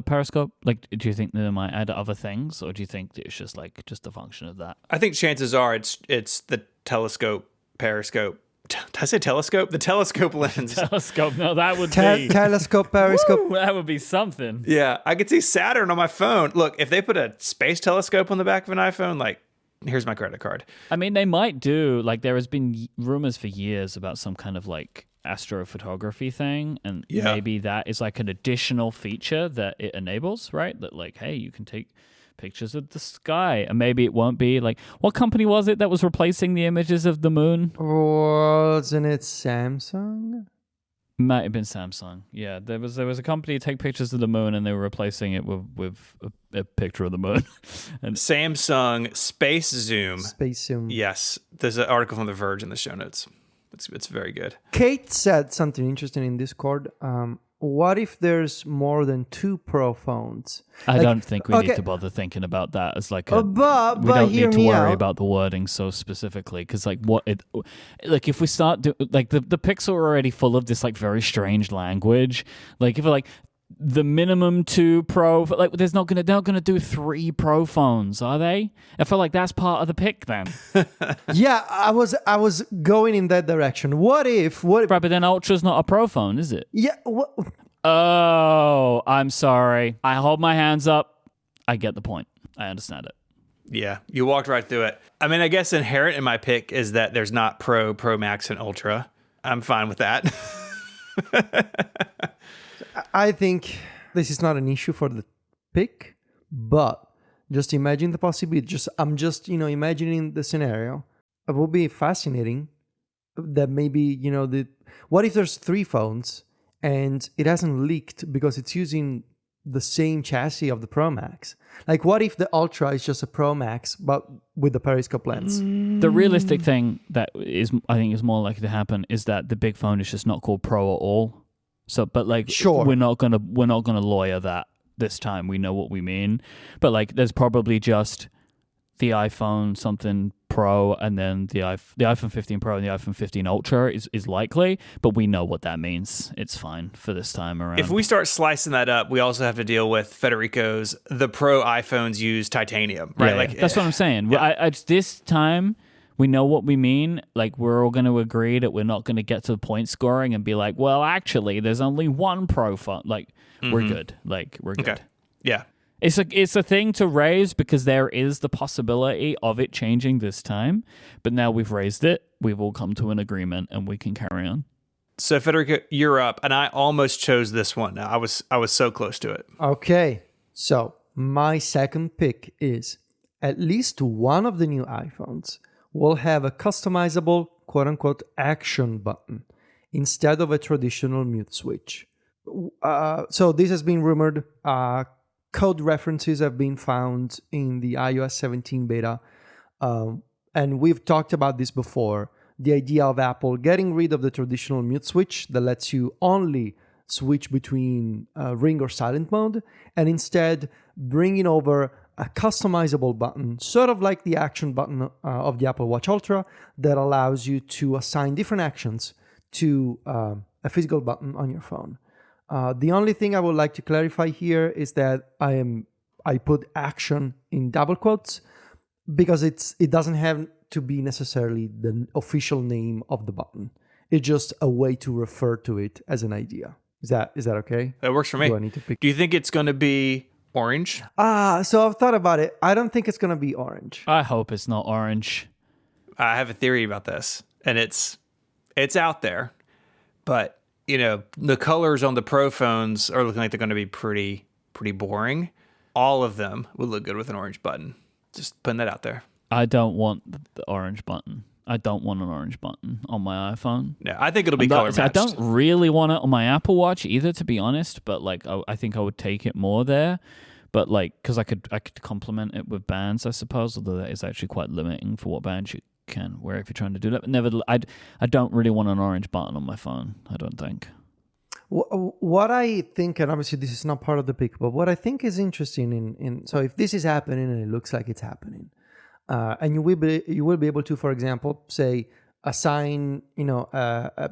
periscope? Like, do you think they might add other things, or do you think that it's just a function of that? I think chances are it's the telescope, periscope. Did I say telescope? The telescope lens. Telescope? No, that would be Telescope, periscope. Woo, that would be something. Yeah, I could see Saturn on my phone. Look, if they put a space telescope on the back of an iPhone, like, here's my credit card. I mean, they might do. Like, there has been rumors for years about some kind of like astrophotography thing, and maybe that is like an additional feature that it enables, right? That like, hey, you can take pictures of the sky, and maybe it won't be like, what company was it that was replacing the images of the moon? Wasn't it Samsung? Might have been Samsung. Yeah, there was a company to take pictures of the moon, and they were replacing it with a picture of the moon. And Samsung Space Zoom. Space Zoom. Yes, there's an article from The Verge in the show notes. It's very good. Kate said something interesting in Discord. What if there's more than two Pro phones? I don't think we need to bother thinking about that as like a. But we don't hear need to me worry out. about the wording so specifically, because like if we start like the Pixel are already full of this like very strange language. Like if we're like the minimum 2 Pro, like they're not gonna do 3 Pro phones, are they? I feel like that's part of the pick then. Yeah, I was going in that direction. What if? Right, but then Ultra's not a Pro phone, is it? Yeah. Oh, I'm sorry. I hold my hands up. I get the point. I understand it. Yeah, you walked right through it. I mean, I guess inherent in my pick is that there's not Pro, Pro Max, and Ultra. I'm fine with that. I think this is not an issue for the pick, but just imagine the possibility. I'm just imagining the scenario. It will be fascinating that maybe what if there's 3 phones and it hasn't leaked because it's using the same chassis of the Pro Max? Like, what if the Ultra is just a Pro Max but with the periscope lens? The realistic thing that I think is more likely to happen is that the big phone is just not called Pro at all. So, but like, sure, we're not gonna lawyer that this time. We know what we mean, but like, there's probably just the iPhone something Pro, and then the iPhone 15 Pro and the iPhone 15 Ultra is likely, but we know what that means. It's fine for this time around. If we start slicing that up, we also have to deal with Federico's the Pro iPhones use titanium, right? Yeah, like that's what I'm saying. Yeah. I this time. We know what we mean. Like, we're all going to agree that we're not going to get to the point scoring and be like, well, actually, there's only one Pro phone. Like, we're good. Like, we're good. Okay. Yeah. It's a thing to raise because there is the possibility of it changing this time. But now we've raised it. We've all come to an agreement and we can carry on. So, Federico, you're up. And I almost chose this one. I was so close to it. Okay. So, my second pick is at least one of the new iPhones will have a customizable quote-unquote action button instead of a traditional mute switch. So this has been rumored. Code references have been found in the iOS 17 beta. And we've talked about this before. The idea of Apple getting rid of the traditional mute switch that lets you only switch between ring or silent mode, and instead bringing over a customizable button, sort of like the action button of the Apple Watch Ultra, that allows you to assign different actions to a physical button on your phone. The only thing I would like to clarify here is that I put action in double quotes because it doesn't have to be necessarily the official name of the button. It's just a way to refer to it as an idea. Is that okay? That works for me. Do I need to pick? Do you think it's going to be orange? So I've thought about it. I don't think it's going to be orange. I hope it's not orange. I have a theory about this, and it's out there, but the colors on the Pro phones are looking like they're going to be pretty boring. All of them would look good with an orange button. Just putting that out there. I don't want the orange button. I don't want an orange button on my iPhone. Yeah, I think it'll be color matched. I don't really want it on my Apple Watch either, to be honest. But I think I would take it more there. But because I could complement it with bands, I suppose. Although that is actually quite limiting for what bands you can wear if you're trying to do that. But nevertheless, I don't really want an orange button on my phone. I don't think. What I think, and obviously this is not part of the pick, but what I think is interesting in so if this is happening and it looks like it's happening, and you will be able to, for example, say assign a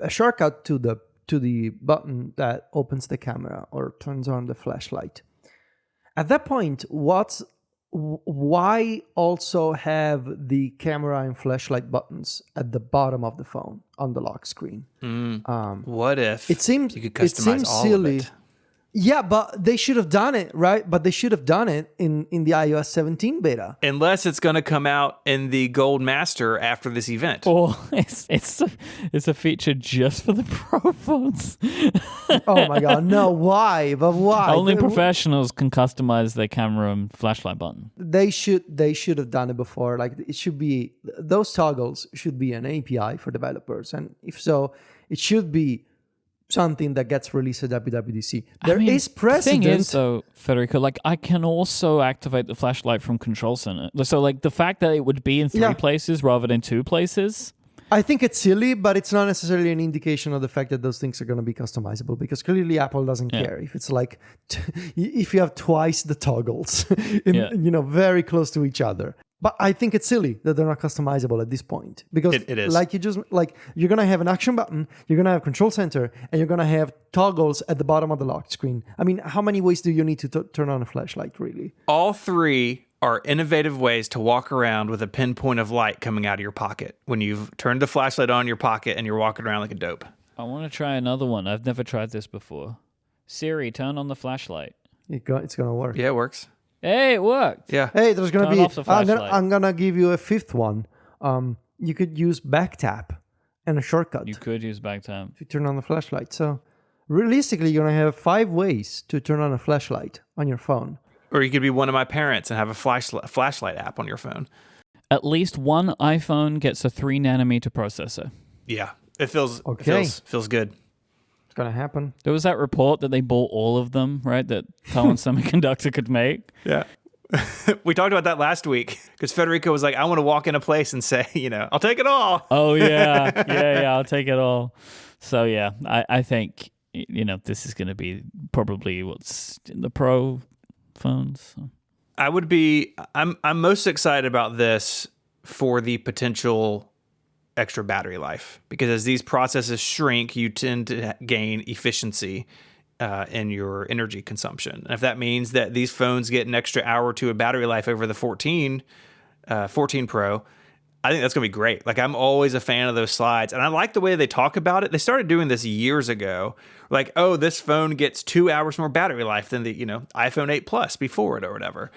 shortcut to the button that opens the camera or turns on the flashlight. At that point, why also have the camera and flashlight buttons at the bottom of the phone on the lock screen? What if you could customize all silly. of it? Yeah, but they should have done it, right? But they should have done it in the iOS 17 beta. Unless it's going to come out in the Gold Master after this event. Or it's a feature just for the Pro phones. Oh my God, no! Why? But why? Only professionals can customize their camera and flashlight button. They should have done it before. Like it should be, those toggles should be an API for developers, and if so, it should be something that gets released at WWDC. There is precedent. The thing is, though, Federico, I can also activate the flashlight from Control Center. So, the fact that it would be in three places rather than two places. I think it's silly, but it's not necessarily an indication of the fact that those things are going to be customizable, because clearly Apple doesn't care if it's if you have twice the toggles, very close to each other. But I think it's silly that they're not customizable at this point, because it is. You're going to have an action button, you're going to have Control Center, and you're going to have toggles at the bottom of the lock screen. I mean, how many ways do you need to turn on a flashlight, really? All three are innovative ways to walk around with a pinpoint of light coming out of your pocket when you've turned the flashlight on in your pocket and you're walking around like a dope. I want to try another one. I've never tried this before. Siri, turn on the flashlight. It's going to work. Yeah, it works. Hey, it worked. Yeah. Hey, there's going to be... off the flashlight. I'm going to give you a fifth one. You could use back tap and a shortcut. You could use back tap. To turn on the flashlight. So realistically, you're going to have 5 ways to turn on a flashlight on your phone. Or you could be one of my parents and have a flashlight app on your phone. At least one iPhone gets a 3-nanometer processor. Yeah. It feels okay. It feels good. It's going to happen. There was that report that they bought all of them, right? That Taiwan Semiconductor could make. Yeah. We talked about that last week because Federico was like, I want to walk in a place and say, I'll take it all. Oh, yeah. Yeah, I'll take it all. So, yeah, I think, this is going to be probably what's in the Pro phones. So. I'm most excited about this for the potential extra battery life, because as these processes shrink, you tend to gain efficiency in your energy consumption. And if that means that these phones get an extra hour or two of battery life over the 14 Pro, I think that's going to be great. I'm always a fan of those slides, and I like the way they talk about it. They started doing this years ago. This phone gets 2 hours more battery life than the iPhone 8 Plus before it or whatever.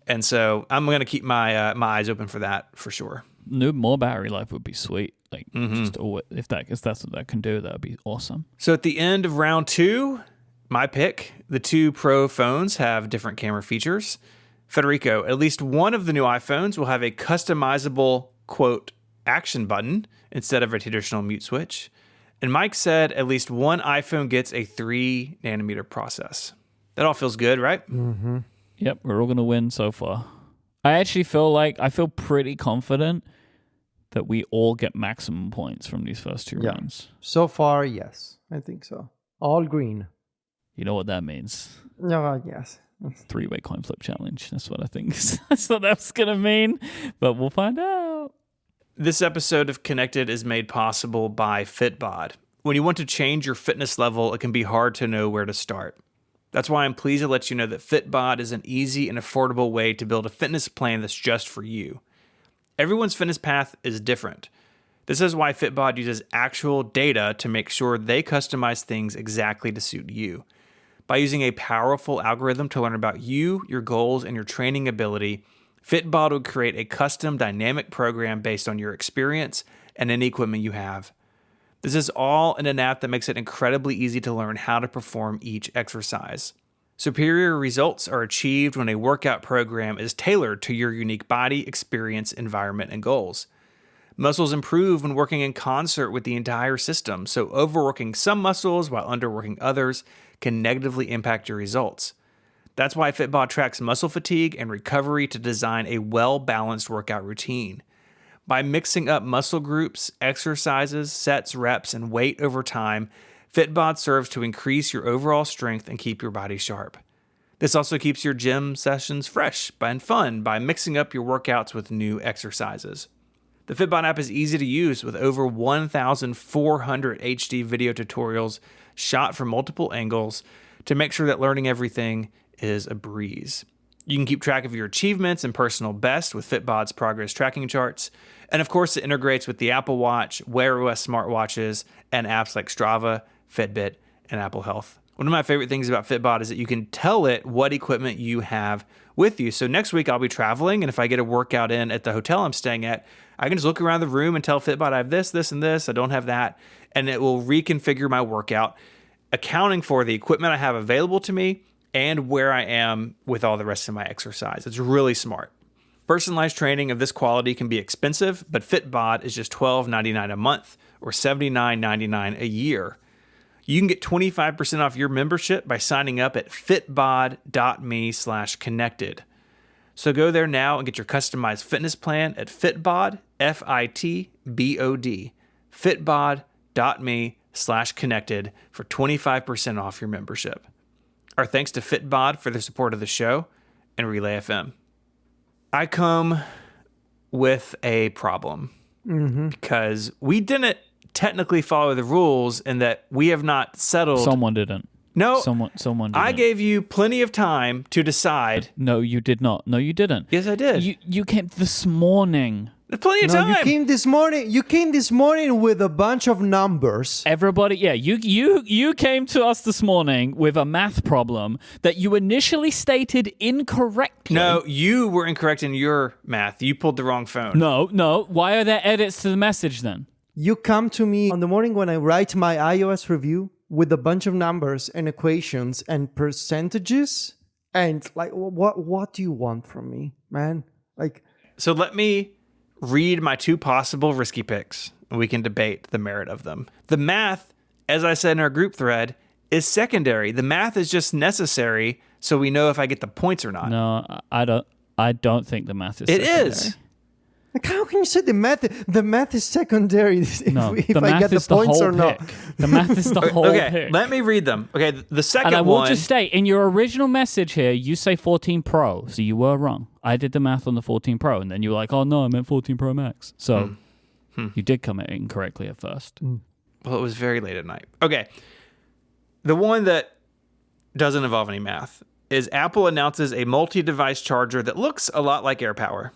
And so I'm going to keep my eyes open for that for sure. More battery life would be sweet. If that's what that can do, that would be awesome. So at the end of round 2, my pick, the 2 Pro phones have different camera features. Federico, at least one of the new iPhones will have a customizable, quote, action button instead of a traditional mute switch. And Myke said at least one iPhone gets a 3-nanometer process. That all feels good, right? Mm-hmm. Yep, we're all going to win so far. I feel pretty confident that we all get maximum points from these first 2 rounds. So far, yes. I think so. All green. You know what that means? Yes. 3-way coin flip challenge. That's what I think. That's what that's going to mean. But we'll find out. This episode of Connected is made possible by Fitbod. When you want to change your fitness level, it can be hard to know where to start. That's why I'm pleased to let you know that Fitbod is an easy and affordable way to build a fitness plan that's just for you. Everyone's fitness path is different. This is why Fitbod uses actual data to make sure they customize things exactly to suit you. By using a powerful algorithm to learn about you, your goals, and your training ability, Fitbod will create a custom dynamic program based on your experience and any equipment you have. This is all in an app that makes it incredibly easy to learn how to perform each exercise. Superior results are achieved when a workout program is tailored to your unique body, experience, environment, and goals. Muscles improve when working in concert with the entire system, so overworking some muscles while underworking others can negatively impact your results. That's why Fitbod tracks muscle fatigue and recovery to design a well-balanced workout routine. By mixing up muscle groups, exercises, sets, reps, and weight over time, Fitbod serves to increase your overall strength and keep your body sharp. This also keeps your gym sessions fresh and fun by mixing up your workouts with new exercises. The Fitbod app is easy to use with over 1,400 HD video tutorials shot from multiple angles to make sure that learning everything is a breeze. You can keep track of your achievements and personal best with Fitbod's progress tracking charts. And of course, it integrates with the Apple Watch, Wear OS smartwatches, and apps like Strava, Fitbit, and Apple Health. One of my favorite things about Fitbod is that you can tell it what equipment you have with you. So next week I'll be traveling, and if I get a workout in at the hotel I'm staying at, I can just look around the room and tell Fitbod I have this, this, and this. I don't have that. And it will reconfigure my workout, accounting for the equipment I have available to me and where I am with all the rest of my exercise. It's really smart. Personalized training of this quality can be expensive, but Fitbod is just $12.99 a month or $79.99 a year. You can get 25% off your membership by signing up at fitbod.me/connected. So go there now and get your customized fitness plan at Fitbod, Fitbod, fitbod.me/connected for 25% off your membership. Our thanks to Fitbod for their support of the show and Relay FM. I come with a problem because we didn't technically follow the rules in that we have not settled. Someone didn't. No, someone didn't. I gave you plenty of time to decide. No, you did not. No, you didn't. Yes, I did. You came this morning. There's plenty of time. You came this morning. You came this morning with a bunch of numbers. Everybody, yeah, you came to us this morning with a math problem that you initially stated incorrectly. No, you were incorrect in your math. You pulled the wrong phone. No. Why are there edits to the message then? You come to me on the morning when I write my iOS review with a bunch of numbers and equations and percentages, and like, what do you want from me, man? Like, so let me read my two possible risky picks, and we can debate the merit of them. The math, as I said in our group thread, is secondary. The math is just necessary so we know if I get the points or not. No, I don't think the math is It secondary. is. Like, how can you say the math? The math is secondary if the I get the points or not. The math is the whole Okay, pick. let me read them. Okay, the second And I will one. just state, in your original message here, you say 14 Pro, so you were wrong. I did the math on the 14 Pro, and then you were like, oh no, I meant 14 Pro Max. So you did come in incorrectly at first. Well, it was very late at night. Okay, the one that doesn't involve any math is Apple announces a multi-device charger that looks a lot like AirPower.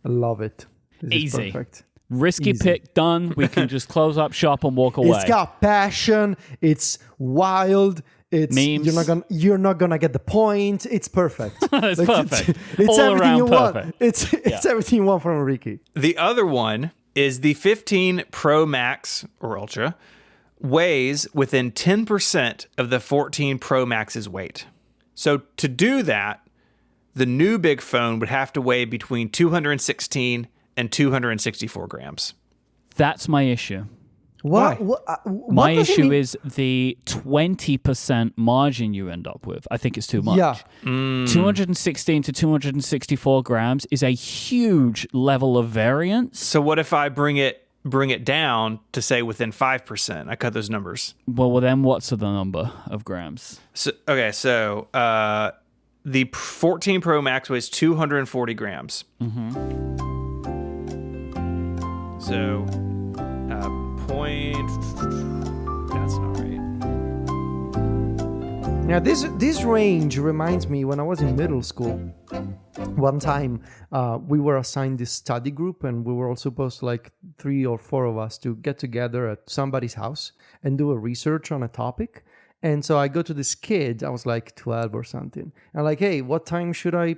I love it. This is Easy. perfect. Risky Easy. pick done. We can just close up shop and walk away. It's got passion. It's wild. It's memes. You're not gonna get the point. It's perfect. It's perfect. It's All everything around you perfect. want. It's everything you want from Ricky. The other one is the 15 Pro Max or Ultra weighs within 10% of the 14 Pro Max's weight. So to do that, the new big phone would have to weigh between 216 and 264 grams. That's my issue. What? Why? My does it issue mean? is the 20% margin you end up with. I think it's too much. Yeah. 216 to 264 grams is a huge level of variance. So what if I bring it bring it down to say within 5%. I cut those numbers. Well, then what's the number of grams? So the 14 Pro Max weighs 240 grams. So, that's not right. Now, this range reminds me when I was in middle school. One time, we were assigned this study group, and we were all supposed to, like 3 or 4 of us, to get together at somebody's house and do a research on a topic. And so I go to this kid. I was like 12 or something. And I'm like, hey, what time should I,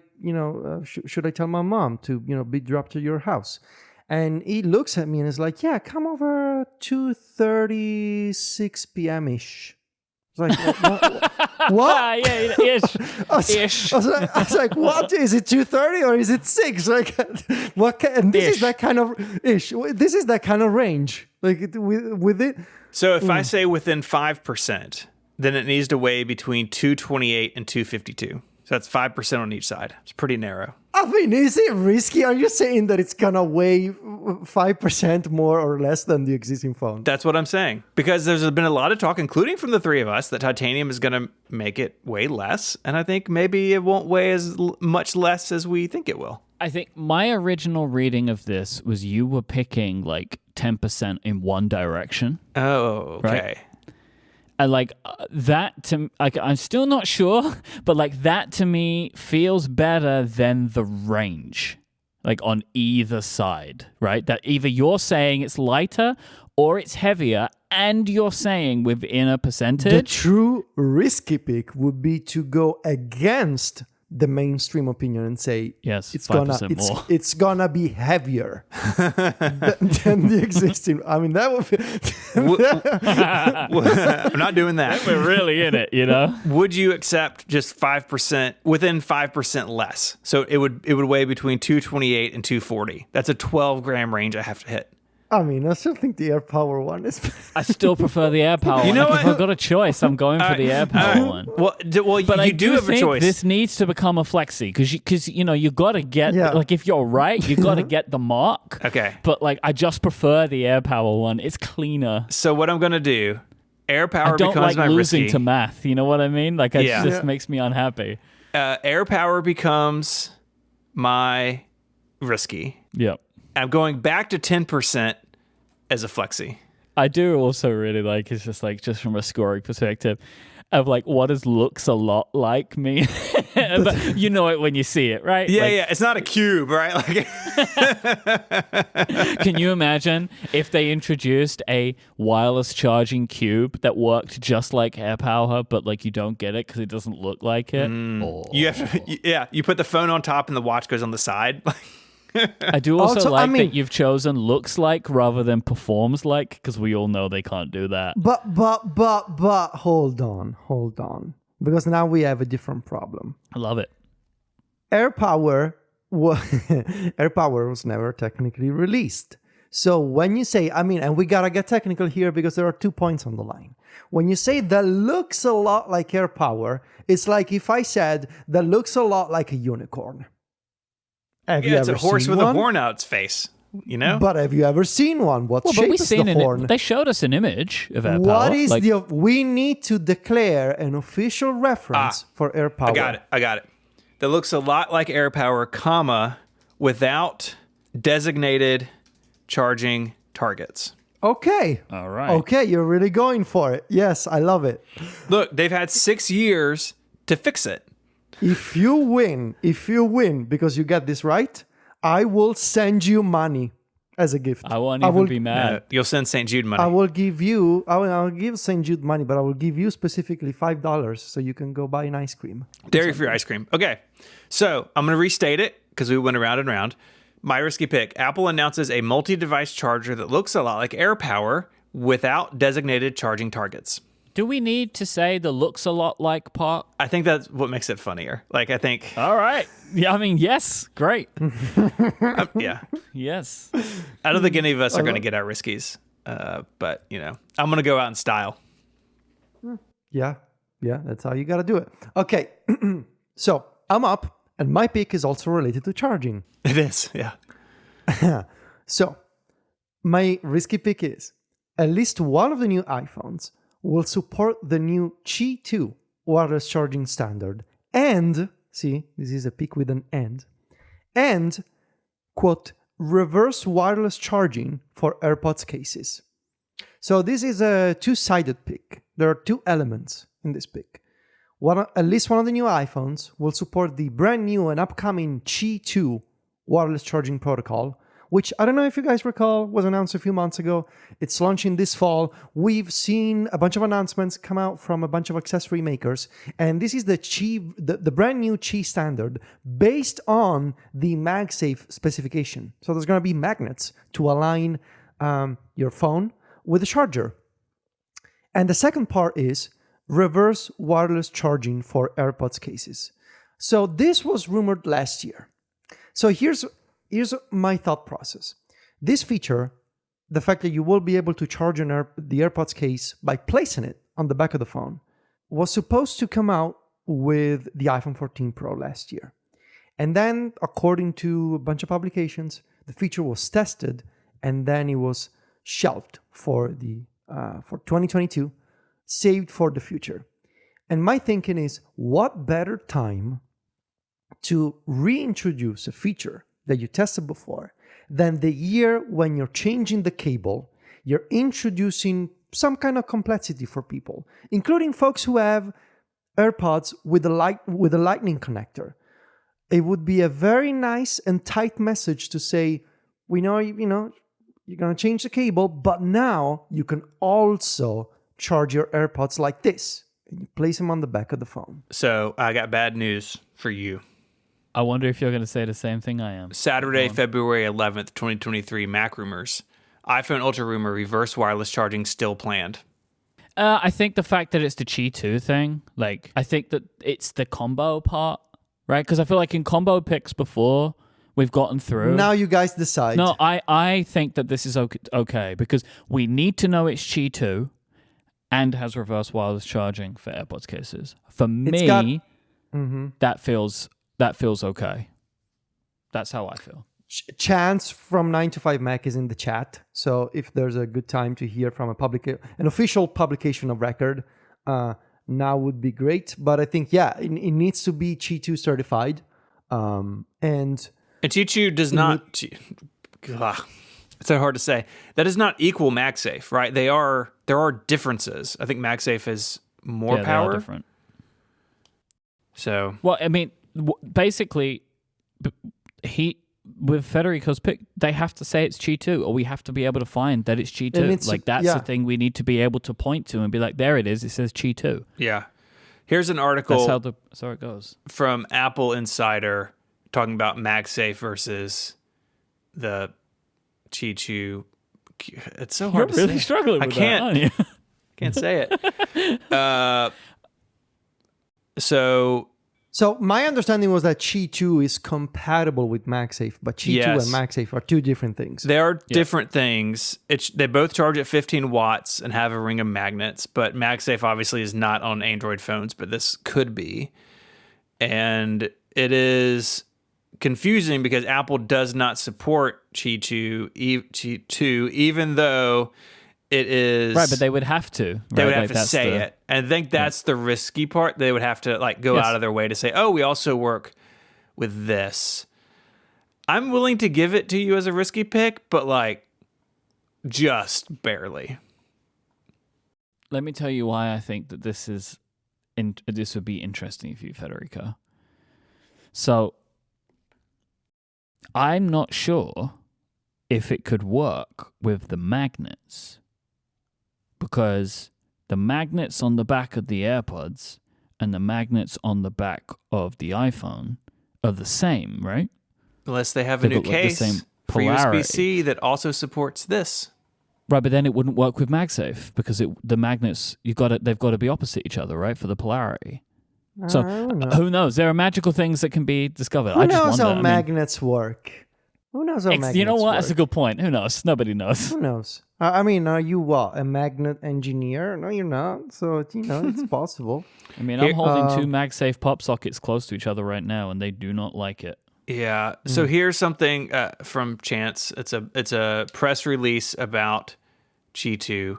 should I tell my mom to, be dropped to your house? And he looks at me and is like, yeah, come over 2:36 p.m. ish. Like, what? Yeah, ish. I was like, what? Is it 2:30 or is it 6? Like, what? And this is that kind of ish. This is that kind of range. Like, with it. So if I say within 5%, then it needs to weigh between 228 and 252. So that's 5% on each side. It's pretty narrow. I mean, is it risky? Are you saying that it's gonna weigh 5% more or less than the existing phone? That's what I'm saying. Because there's been a lot of talk, including from the three of us, that titanium is going to make it weigh less. And I think maybe it won't weigh as much less as we think it will. I think my original reading of this was you were picking like 10% in one direction. Oh, okay. Right? And like that to like, I'm still not sure, but like that to me feels better than the range, like on either side, right? That either you're saying it's lighter or it's heavier, and you're saying within a percentage. The true risky pick would be to go against the mainstream opinion and say, yes, it's 5% more. It's gonna be heavier than the existing. I mean, that would be. I'm not doing that. We're really in it, Would you accept just 5% within 5% less? So it would weigh between 228 and 240. That's a 12 gram range I have to hit. I mean, I still think the air power one is. I still prefer the air power one. know If what? I've got a choice, I'm going for the air power one. Well, But you do have a think choice. this needs to become a flexi because you got to get like if you're right, you got to get the mark. Okay. But like I just prefer the air power one. It's cleaner. So what I'm gonna do, air power I don't becomes like my losing risky. to math. You know what I mean? Like it just makes me unhappy. Air power becomes my risky. Yep. I'm going back to 10% as a flexi. I do also really like it's just from a scoring perspective of like what does looks a lot like me. But you know it when you see it, right? Yeah, like, yeah. It's not a cube, right? Like, can you imagine if they introduced a wireless charging cube that worked just like AirPower, but like you don't get it because it doesn't look like it? you have to, you put the phone on top and the watch goes on the side. I do also like I mean, that you've chosen looks like rather than performs like, because we all know they can't do that. But hold on, because now we have a different problem. I love it. Air power was never technically released. So when you say, I mean, and we gotta get technical here because there are 2 points on the line. When you say that looks a lot like air power, it's like if I said that looks a lot like a unicorn. Have you it's ever a horse seen with one? a horn out its face, But have you ever seen one? What Well, but shape we've is seen the horn? they showed us an image of AirPower. What is like, we need to declare an official reference for air power. I got it. That looks a lot like air power, comma, without designated charging targets. Okay. All right. Okay, you're really going for it. Yes, I love it. Look, they've had 6 years to fix it. If you win because you get this right, I will send you money as a gift. I won't even be mad. You'll send St. Jude money. I'll give St. Jude money, but I will give you specifically $5 so you can go buy an ice cream. Dairy-free ice cream. Okay, so I'm going to restate it because we went around and around. My risky pick. Apple announces a multi-device charger that looks a lot like AirPower without designated charging targets. Do we need to say the looks a lot like part? I think that's what makes it funnier. Like, I think... All right. Yeah, I mean, yes. Great. yeah. Yes. I don't think any of us are going to get our riskies. But, I'm going to go out in style. Yeah, that's how you got to do it. Okay, so I'm up, and my pick is also related to charging. It is, yeah. So My risky pick is at least one of the new iPhones will support the new Qi 2 wireless charging standard. And, see, this is a pick with an and, quote, reverse wireless charging for AirPods cases. So this is a two-sided pick. There are two elements in this pick. At least one of the new iPhones will support the brand new and upcoming Qi 2 wireless charging protocol, which I don't know if you guys recall was announced a few months ago. It's launching this fall. We've seen a bunch of announcements come out from a bunch of accessory makers, and this is the brand new Qi standard based on the MagSafe specification. So there's going to be magnets to align your phone with the charger. And the second part is reverse wireless charging for AirPods cases. So this was rumored last year. So here's my thought process. This feature, the fact that you will be able to charge the AirPods case by placing it on the back of the phone, was supposed to come out with the iPhone 14 Pro last year. And then, according to a bunch of publications, the feature was tested and then it was shelved for 2022, saved for the future. And my thinking is, what better time to reintroduce a feature that you tested before than the year when you're changing the cable, you're introducing some kind of complexity for people, including folks who have AirPods with a lightning connector. It would be a very nice and tight message to say, we know, you're going to change the cable, but now you can also charge your AirPods like this. And you place them on the back of the phone. So I got bad news for you. I wonder if you're going to say the same thing I am. Saturday, February 11th, 2023, Mac rumors. iPhone Ultra rumor, reverse wireless charging still planned. I think the fact that it's the Qi 2 thing, like, I think that it's the combo part, right? Because I feel like in combo picks before, we've gotten through. Now you guys decide. No, I think that this is okay because we need to know it's Qi 2 and has reverse wireless charging for AirPods cases. For me, that feels okay. That's how I feel. Chance from 9 to 5 Mac is in the chat. So if there's a good time to hear from an official publication of record, now would be great. But I think, it needs to be Qi 2 certified. And Qi 2 does not... It's so hard to say. That does not equal MagSafe, right? There are differences. I think MagSafe has more power. They are different. So... Well, I mean, basically, with Federico's pick, they have to say it's Qi 2, or we have to be able to find that it's Qi 2. That's the thing we need to be able to point to and be like, there it is. It says Qi 2. Yeah. Here's an article. That's how it goes. From Apple Insider talking about MagSafe versus the Qi 2. It's so hard to say. You're really struggling with that, aren't you? Can't say it. So my understanding was that Qi 2 is compatible with MagSafe, but Qi 2 and MagSafe are two different things. They are different things. They both charge at 15 watts and have a ring of magnets, but MagSafe obviously is not on Android phones, but this could be. And it is confusing because Apple does not support Qi 2, even though it is... Right, but they would have to. Right? They would have to say it. And I think that's the risky part. They would have to go out of their way to say, oh, we also work with this. I'm willing to give it to you as a risky pick, but just barely. Let me tell you why I think that this would be interesting for you, Federico. So, I'm not sure if it could work with the magnets, because the magnets on the back of the AirPods and the magnets on the back of the iPhone are the same, right? Unless they have a new case for USB-C that also supports this. Right, but then it wouldn't work with MagSafe because the magnets they've got to be opposite each other, right, for the polarity. So who knows? There are magical things that can be discovered. Who knows how magnets work? Who knows how magnets work? You know what? That's a good point. Who knows? Nobody knows. Who knows? I mean, are you what? A magnet engineer? No, you're not. So, it's possible. I mean, I'm holding two MagSafe pop sockets close to each other right now, and they do not like it. Yeah. So here's something from Chance. It's a press release about Qi 2.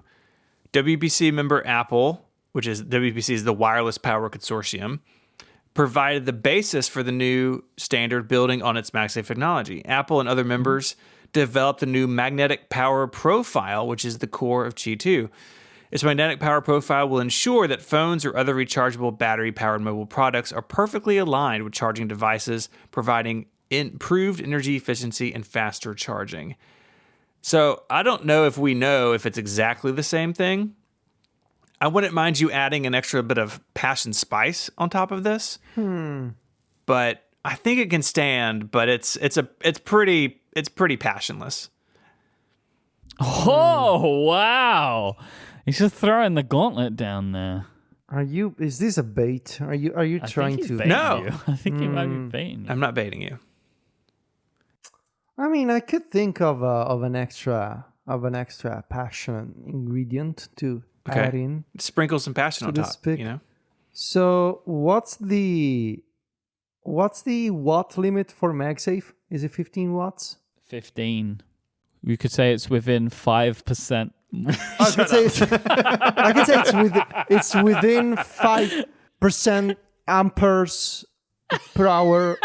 WPC member Apple, which is WPC is the Wireless Power Consortium, provided the basis for the new standard building on its MagSafe technology. Apple and other members developed a new magnetic power profile, which is the core of Qi 2. Its magnetic power profile will ensure that phones or other rechargeable battery-powered mobile products are perfectly aligned with charging devices, providing improved energy efficiency and faster charging. So I don't know if it's exactly the same thing. I wouldn't mind you adding an extra bit of passion spice on top of this. But I think it can stand, but it's pretty passionless. Oh, wow. He's just throwing the gauntlet down there. Is this a bait? Are you trying to? No. You. I think he might be baiting you. I'm not baiting you. I mean, I could think of an extra passion ingredient to add in. Sprinkle some passion on top, pick. you know? So what's the watt limit for MagSafe? Is it 15 watts? 15. You could say it's within 5%. I could say it's within 5% amperes per hour.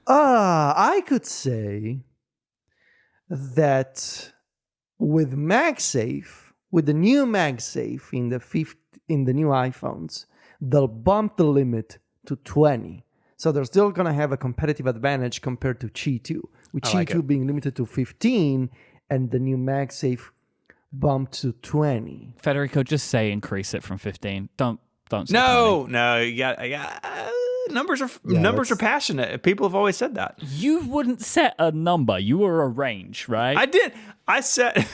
I could say that with MagSafe, with the new MagSafe in the new iPhones, they'll bump the limit to 20. So they're still going to have a competitive advantage compared to Qi 2, with Qi 2 being limited to 15 and the new MagSafe bumped to 20. Federico, just say increase it from 15. Don't say No, numbers are passionate. People have always said that. 20. You wouldn't set a number. You were a range, right? I did. I set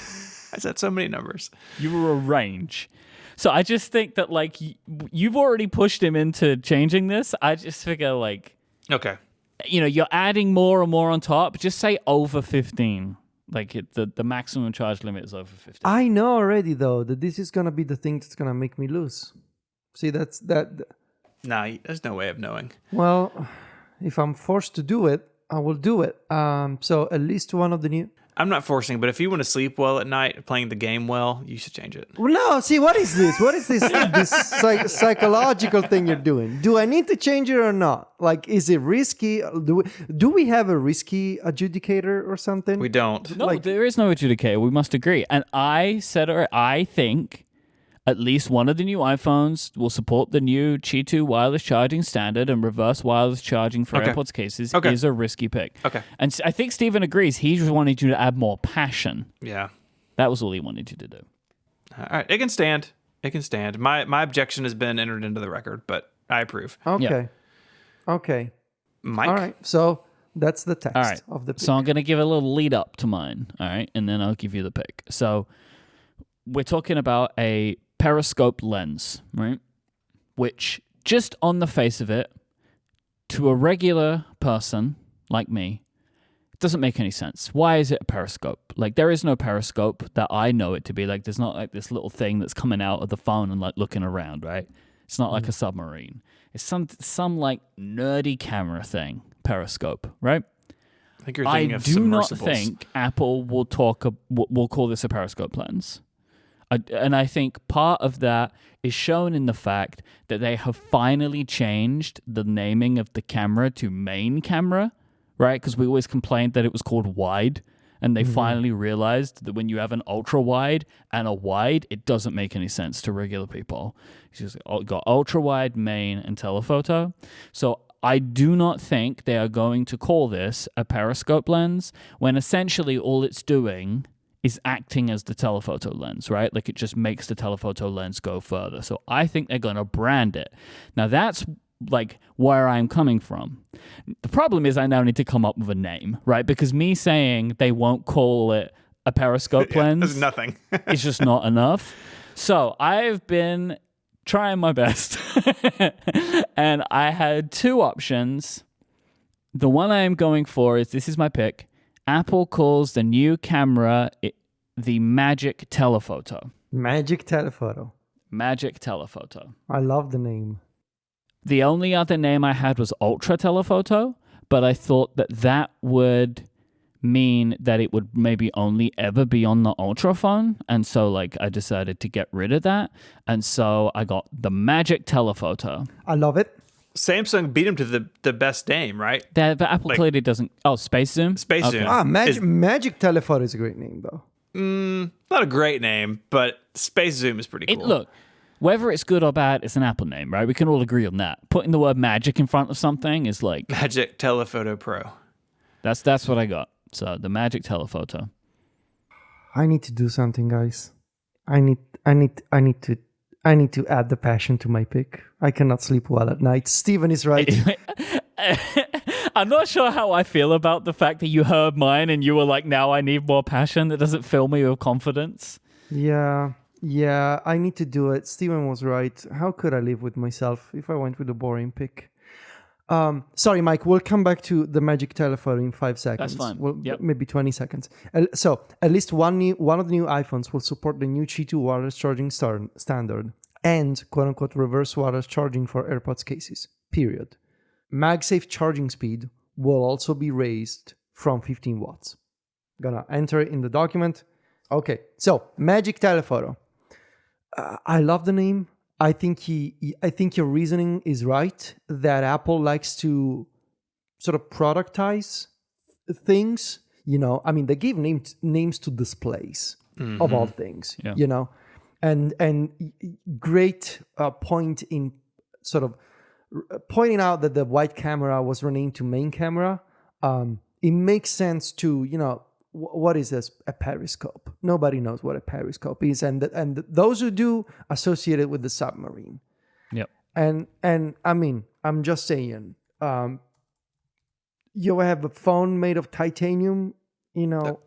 so many numbers. You were a range. So I just think that, like, you've already pushed him into changing this. I just figure, like... Okay. You know, you're adding more and more on top. Just say over 15. Like, the maximum charge limit is over 15. I know already, though, that this is going to be the thing that's going to make me lose. See, that's that... Nah, there's no way of knowing. Well, if I'm forced to do it, I will do it. So at least one of the new... I'm not forcing, but if you want to sleep well at night, playing the game well, you should change it. Well, no, see, what is this? What is this psychological thing you're doing? Do I need to change it or not? Like, is it risky? Do we have a risky adjudicator or something? We don't. No, there is no adjudicator. We must agree. And I think at least one of the new iPhones will support the new Qi 2 wireless charging standard, and reverse wireless charging for AirPods cases is a risky pick. Okay. And I think Steven agrees. He just wanted you to add more passion. Yeah. That was all he wanted you to do. All right. It can stand. It can stand. My objection has been entered into the record, but I approve. Okay. Yeah. Okay. Myke? All right. So that's the text of the pick. So I'm going to give a little lead up to mine. All right. And then I'll give you the pick. So we're talking about a periscope lens, right? Which, just on the face of it, to a regular person like me, it doesn't make any sense. Why is it a periscope? Like, there is no periscope that I know it to be. Like, there's not like this little thing that's coming out of the phone and like looking around, right? It's not like a submarine. It's some like nerdy camera thing, periscope, right? I think you're thinking of I do not submersibles. think Apple will call this a periscope lens. And I think part of that is shown in the fact that they have finally changed the naming of the camera to main camera, right? Because we always complained that it was called wide, and they finally realized that when you have an ultra wide and a wide, it doesn't make any sense to regular people. It's just got ultra wide, main, and telephoto. So I do not think they are going to call this a periscope lens, when essentially all it's doing is acting as the telephoto lens, right? Like, it just makes the telephoto lens go further. So I think they're going to brand it. Now, that's like where I'm coming from. The problem is I now need to come up with a name, right? Because me saying they won't call it a periscope lens is nothing. It's just not enough. So I've been trying my best. And I had two options. The one I am going for is, this is my pick. Apple calls the new camera the Magic Telephoto. Magic Telephoto. Magic Telephoto. I love the name. The only other name I had was Ultra Telephoto, but I thought that would mean that it would maybe only ever be on the Ultra phone. And so like I decided to get rid of that. And so I got the Magic Telephoto. I love it. Samsung beat him to the best name, right? But Apple clearly doesn't. Oh, Space Zoom? Space Zoom. Magic Telephoto is a great name, though. Not a great name, but Space Zoom is pretty cool. Look, whether it's good or bad, it's an Apple name, right? We can all agree on that. Putting the word magic in front of something is like... Magic Telephoto Pro. That's what I got. So the Magic Telephoto. I need to do something, guys. I need to add the passion to my pick. I cannot sleep well at night. Steven is right. I'm not sure how I feel about the fact that you heard mine and you were like, now I need more passion. That doesn't fill me with confidence. Yeah, I need to do it. Steven was right. How could I live with myself if I went with a boring pick? Sorry, Myke, we'll come back to the Magic Telephoto in 5 seconds. That's fine. Well, Yep. Maybe 20 seconds. So at least one of the new iPhones will support the new Qi 2 wireless charging standard and quote-unquote reverse wireless charging for AirPods cases, period. MagSafe charging speed will also be raised from 15 watts. Gonna enter it in the document. Okay, so Magic Telephoto. I love the name. I think your reasoning is right that Apple likes to sort of productize things. You know, I mean, they give names to displays of all things. Yeah. You know, and great point in sort of pointing out that the white camera was renamed to main camera. It makes sense to, you know, what is this? A periscope. Nobody knows what a periscope is, and those who do associate it with the submarine. Yep. And I mean, I'm just saying, you have a phone made of titanium, you know.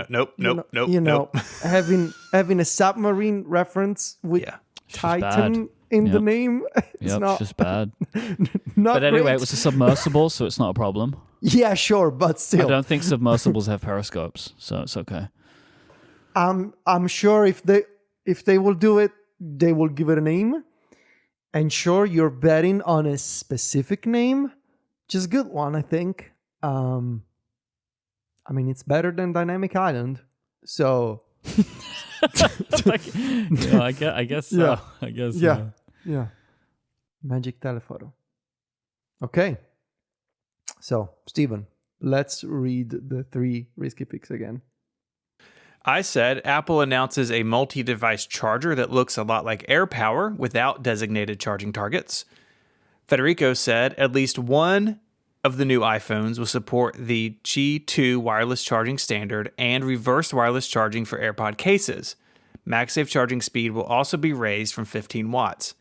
Nope. You know, having a submarine reference with Titan in the name. It's just bad. Not but anyway, great. it was a submersible, so it's not a problem. Yeah, sure, but still. I don't think submersibles have periscopes, so it's okay. I'm sure if they will do it, they will give it a name. And sure, you're betting on a specific name, just a good one, I think. I mean, it's better than Dynamic Island, so. I guess so. Yeah. I guess. Yeah. Magic Telephoto. Okay. So, Steven, let's read the 3 risky picks again. I said Apple announces a multi-device charger that looks a lot like AirPower without designated charging targets. Federico said at least one of the new iPhones will support the Qi 2 wireless charging standard and reverse wireless charging for AirPod cases. MagSafe charging speed will also be raised from 15 watts.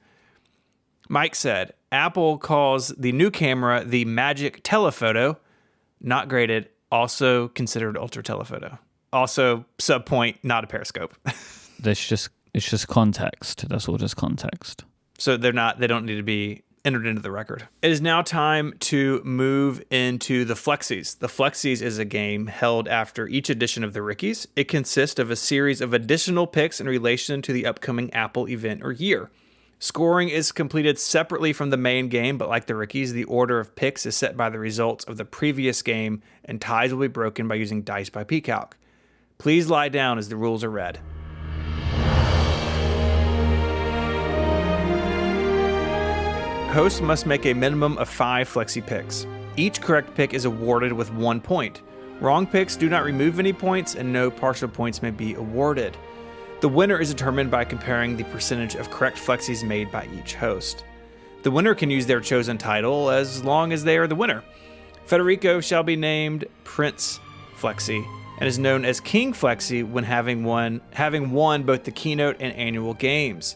Myke said Apple calls the new camera the Magic Telephoto, not graded, also considered Ultra Telephoto. Also, subpoint, not a periscope. It's just context. That's all just context. So they don't need to be entered into the record. It is now time to move into the Flexies. The Flexies is a game held after each edition of the Rickies. It consists of a series of additional picks in relation to the upcoming Apple event or year. Scoring is completed separately from the main game, but like the Rickies, the order of picks is set by the results of the previous game, and ties will be broken by using dice by pCalc. Please lie down as the rules are read. Hosts must make a minimum of 5 Flexi picks. Each correct pick is awarded with 1 point. Wrong picks do not remove any points, and no partial points may be awarded. The winner is determined by comparing the percentage of correct Flexis made by each host. The winner can use their chosen title as long as they are the winner. Federico shall be named Prince Flexi and is known as King Flexi when having won both the Keynote and annual games.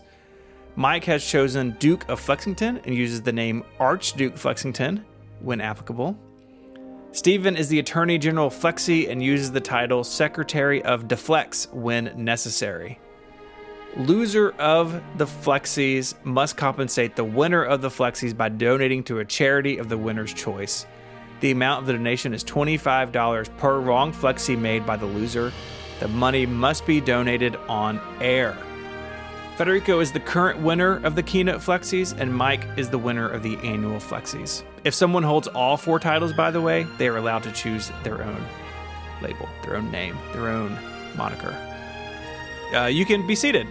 Myke has chosen Duke of Flexington and uses the name Archduke Flexington when applicable. Steven is the Attorney General Flexi and uses the title Secretary of Deflex when necessary. Loser of the Flexis must compensate the winner of the Flexis by donating to a charity of the winner's choice. The amount of the donation is $25 per wrong Flexi made by the loser. The money must be donated on air. Federico is the current winner of the Keynote Flexies, and Myke is the winner of the annual Flexies. If someone holds all 4 titles, by the way, they are allowed to choose their own label, their own name, their own moniker. You can be seated.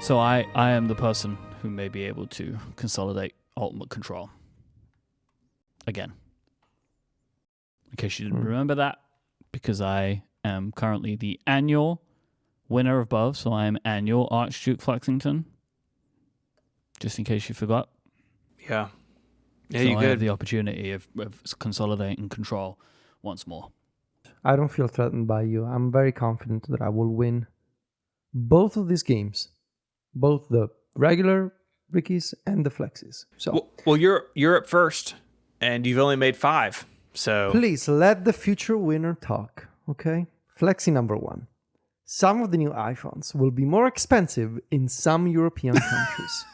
So I am the person who may be able to consolidate ultimate control. Again. In case you didn't remember that, because I am currently the annual winner of both, so I am annual Archduke Flexington. Just in case you forgot. Yeah. Yeah, so you I good. have the opportunity of consolidating control once more. I don't feel threatened by you. I'm very confident that I will win both of these games, both the regular Rickies and the Flexies. So Well, you're up first, and you've only made 5. So please let the future winner talk, okay? Flexi number 1. Some of the new iPhones will be more expensive in some European countries.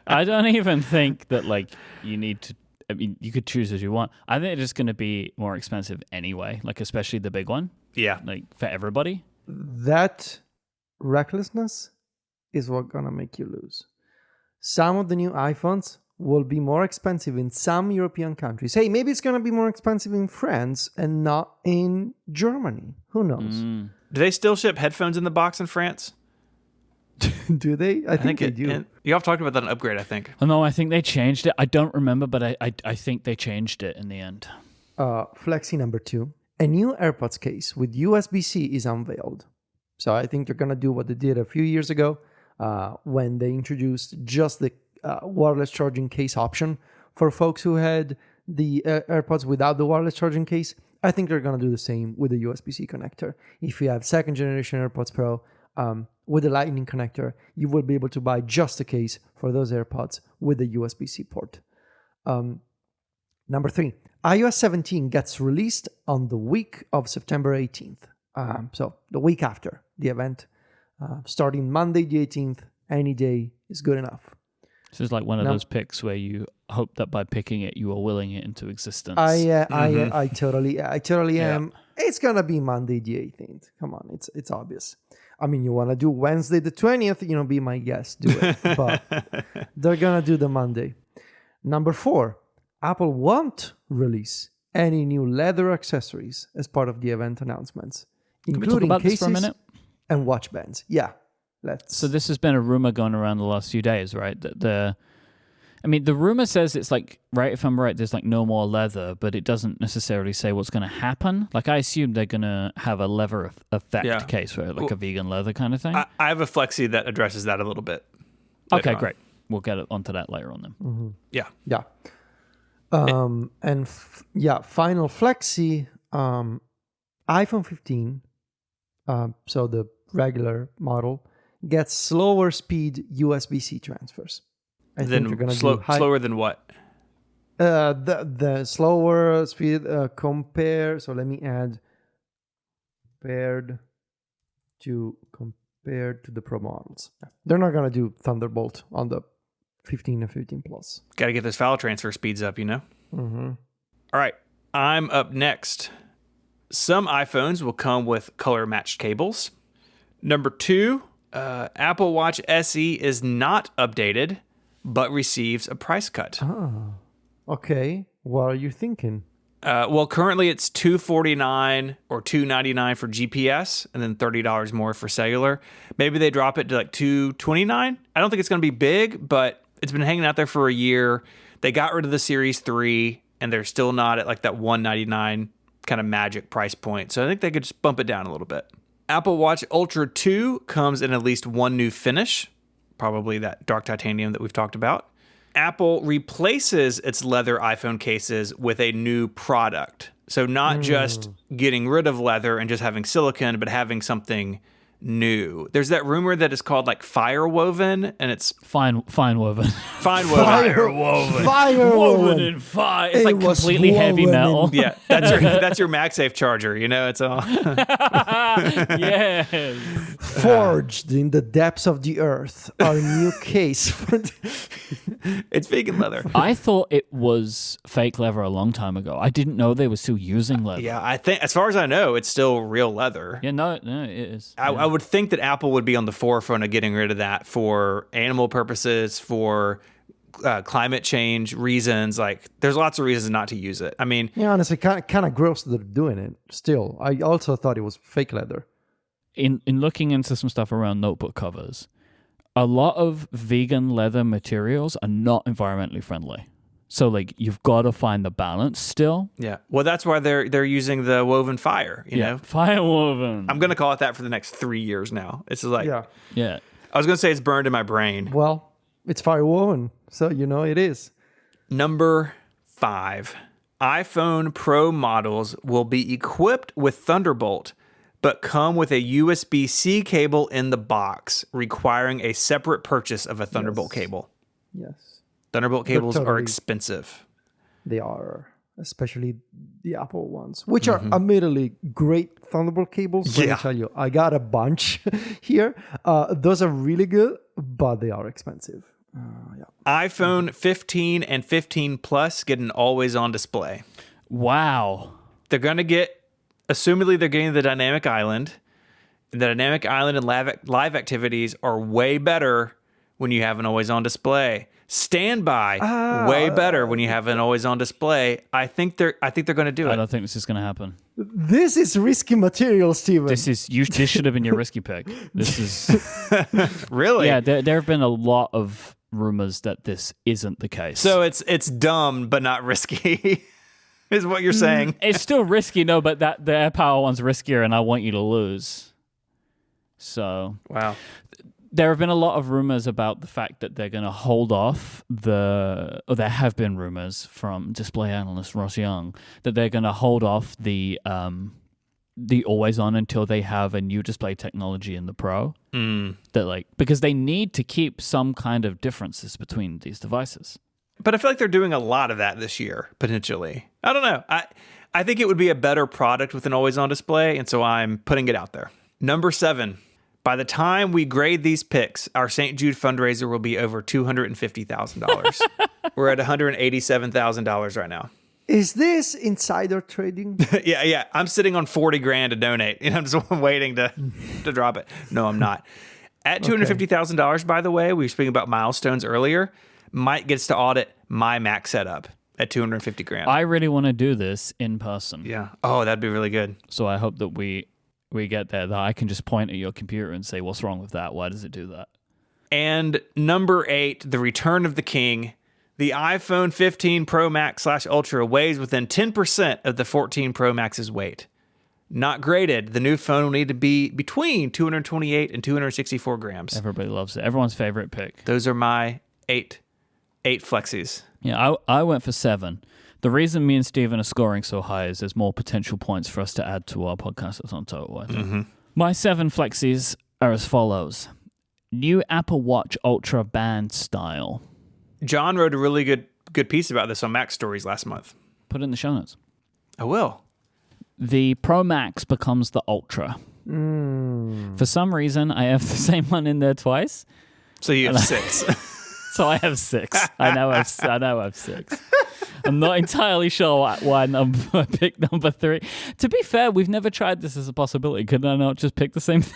I don't even think that like you need to. I mean, you could choose as you want. I think they're just going to be more expensive anyway. Like especially the big one. yeah, Like for everybody. That recklessness is what's gonna make you lose. Some of the new iPhones will be more expensive in some European countries. Hey, maybe it's gonna be more expensive in France and not in Germany. Who knows? do they still ship headphones in the box in France? Do they? I think they do. And you all talked about that in Upgrade, I think. Oh no, I think they changed it. I don't remember, but I think they changed it in the end. Flexi number 2. A new AirPods case with USB-C is unveiled. So I think they're gonna do what they did a few years ago when they introduced just the wireless charging case option for folks who had the AirPods without the wireless charging case. I think they're going to do the same with the USB-C connector. If you have second generation AirPods Pro with the Lightning connector, you will be able to buy just a case for those AirPods with the USB-C port. Number 3, iOS 17 gets released on the week of September 18th. So the week after the event, starting Monday the 18th, any day is good enough. This is like one of those picks where you hope that by picking it, you are willing it into existence. I totally am. It's gonna be Monday the 18th. Come on, it's obvious. I mean, you want to do Wednesday the 20th, be my guest, do it. But they're gonna do the Monday. Number 4, Apple won't release any new leather accessories as part of the event announcements, Can we talk including about this cases for a minute? and watch bands. Yeah, let's. So this has been a rumor going around the last few days, right? That the rumor says it's like, right, if I'm right, there's like no more leather, but it doesn't necessarily say what's going to happen. Like I assume they're going to have a leather effect case, right? Like a vegan leather kind of thing. I have a Flexi that addresses that a little bit. Okay, great. We'll get onto that later on then. Mm-hmm. Yeah. Yeah. Final Flexi, iPhone 15, so the regular model, gets slower speed USB-C transfers. I think they're going to do slower than what? The slower speed so let me add compared to the Pro models. They're not going to do Thunderbolt on the 15 and 15 Plus. Got to get those file transfer speeds up, Mm-hmm. All right, I'm up next. Some iPhones will come with color matched cables. Number 2, Apple Watch SE is not updated, but receives a price cut. Oh, okay. What are you thinking? Well, currently it's $249 or $299 for GPS, and then $30 more for cellular. Maybe they drop it to like $229. I don't think it's going to be big, but it's been hanging out there for a year. They got rid of the Series 3, and they're still not at like that $199 kind of magic price point. So I think they could just bump it down a little bit. Apple Watch Ultra 2 comes in at least one new finish, probably that dark titanium that we've talked about. Apple replaces its leather iPhone cases with a new product. So not just getting rid of leather and just having silicone, but having something new. There's that rumor that it's called like fire woven, and it's fine woven. fine woven. Fire woven in fire. It's It like was completely heavy woven metal. Yeah, that's your MagSafe charger. It's all. Yes. forged in the depths of the earth. Our new case for It's vegan leather. I thought it was fake leather a long time ago. I didn't know they were still using leather. Yeah, I think as far as I know, it's still real leather. Yeah, no, it is. I would think that Apple would be on the forefront of getting rid of that for animal purposes, for climate change reasons. Like, there's lots of reasons not to use it. I mean, Yeah, honestly, kind of gross that they're doing it. Still, I also thought it was fake leather. In looking into some stuff around notebook covers, a lot of vegan leather materials are not environmentally friendly. So like you've got to find the balance still. yeah. Well, that's why they're using the woven fire. You know, fire woven. I'm gonna call it that for the next 3 years now. It's like, Yeah. I was gonna say it's burned in my brain. Well, it's firewoven, so it is. Number 5, iPhone Pro models will be equipped with Thunderbolt, but come with a USB-C cable in the box, requiring a separate purchase of a Thunderbolt cable. Yes, Thunderbolt cables are totally- expensive. they are, especially the Apple ones, which are admittedly great Thunderbolt cables. Let me Yeah. tell you, I got a bunch here. Those are really good, but they are expensive. iPhone 15 and 15 Plus get an always-on display. Wow. They're going to get, assumedly they're getting the dynamic island. The dynamic island and live activities are way better when you have an always-on display. Standby, way better when you have an always-on display. I think they're going to do I it. don't think this is going to happen. This is risky material, Steven. This should have been your risky pick. This is Really? yeah. There have been a lot of rumors that this isn't the case. So it's dumb but not risky, is what you're saying. it's still risky, no, but the AirPower one's riskier, and I want you to lose. So Wow. there have been a lot of rumors about the fact that they're going to hold off or there have been rumors from display analyst Ross Young that they're going to hold off the always on until they have a new display technology in the Pro. That because they need to keep some kind of differences between these devices. But I feel like they're doing a lot of that this year, potentially. I don't know. I think it would be a better product with an always-on display, and so I'm putting it out there. Number 7. By the time we grade these picks, our St. Jude fundraiser will be over $250,000. We're at $187,000 right now. Is this insider trading? Yeah. I'm sitting on $40,000 to donate, and I'm just waiting to drop it. No, I'm not. At $250,000, by the way, we were speaking about milestones earlier. Myke gets to audit my Mac setup at $250,000. I really want to do this in person. Yeah. Oh, that'd be really good. So I hope that we get there, that I can just point at your computer and say, what's wrong with that? Why does it do that? And number 8, the return of the king. The iPhone 15 Pro Max / Ultra weighs within 10% of the 14 Pro Max's weight. Not graded. The new phone will need to be between 228 and 264 grams. Everybody loves it. Everyone's favorite pick. Those are my 8 flexies. Yeah, I went for 7. The reason me and Steven are scoring so high is there's more potential points for us to add to our podcast that's on total, I think. My 7 flexies are as follows. New Apple Watch Ultra band style. John wrote a really good piece about this on Mac Stories last month. Put it in the show notes. I will. The Pro Max becomes the Ultra. For some reason, I have the same one in there twice. So you have 6. So I have 6. I know I have 6. I'm not entirely sure why I picked number 3. To be fair, we've never tried this as a possibility. Could I not just pick the same thing?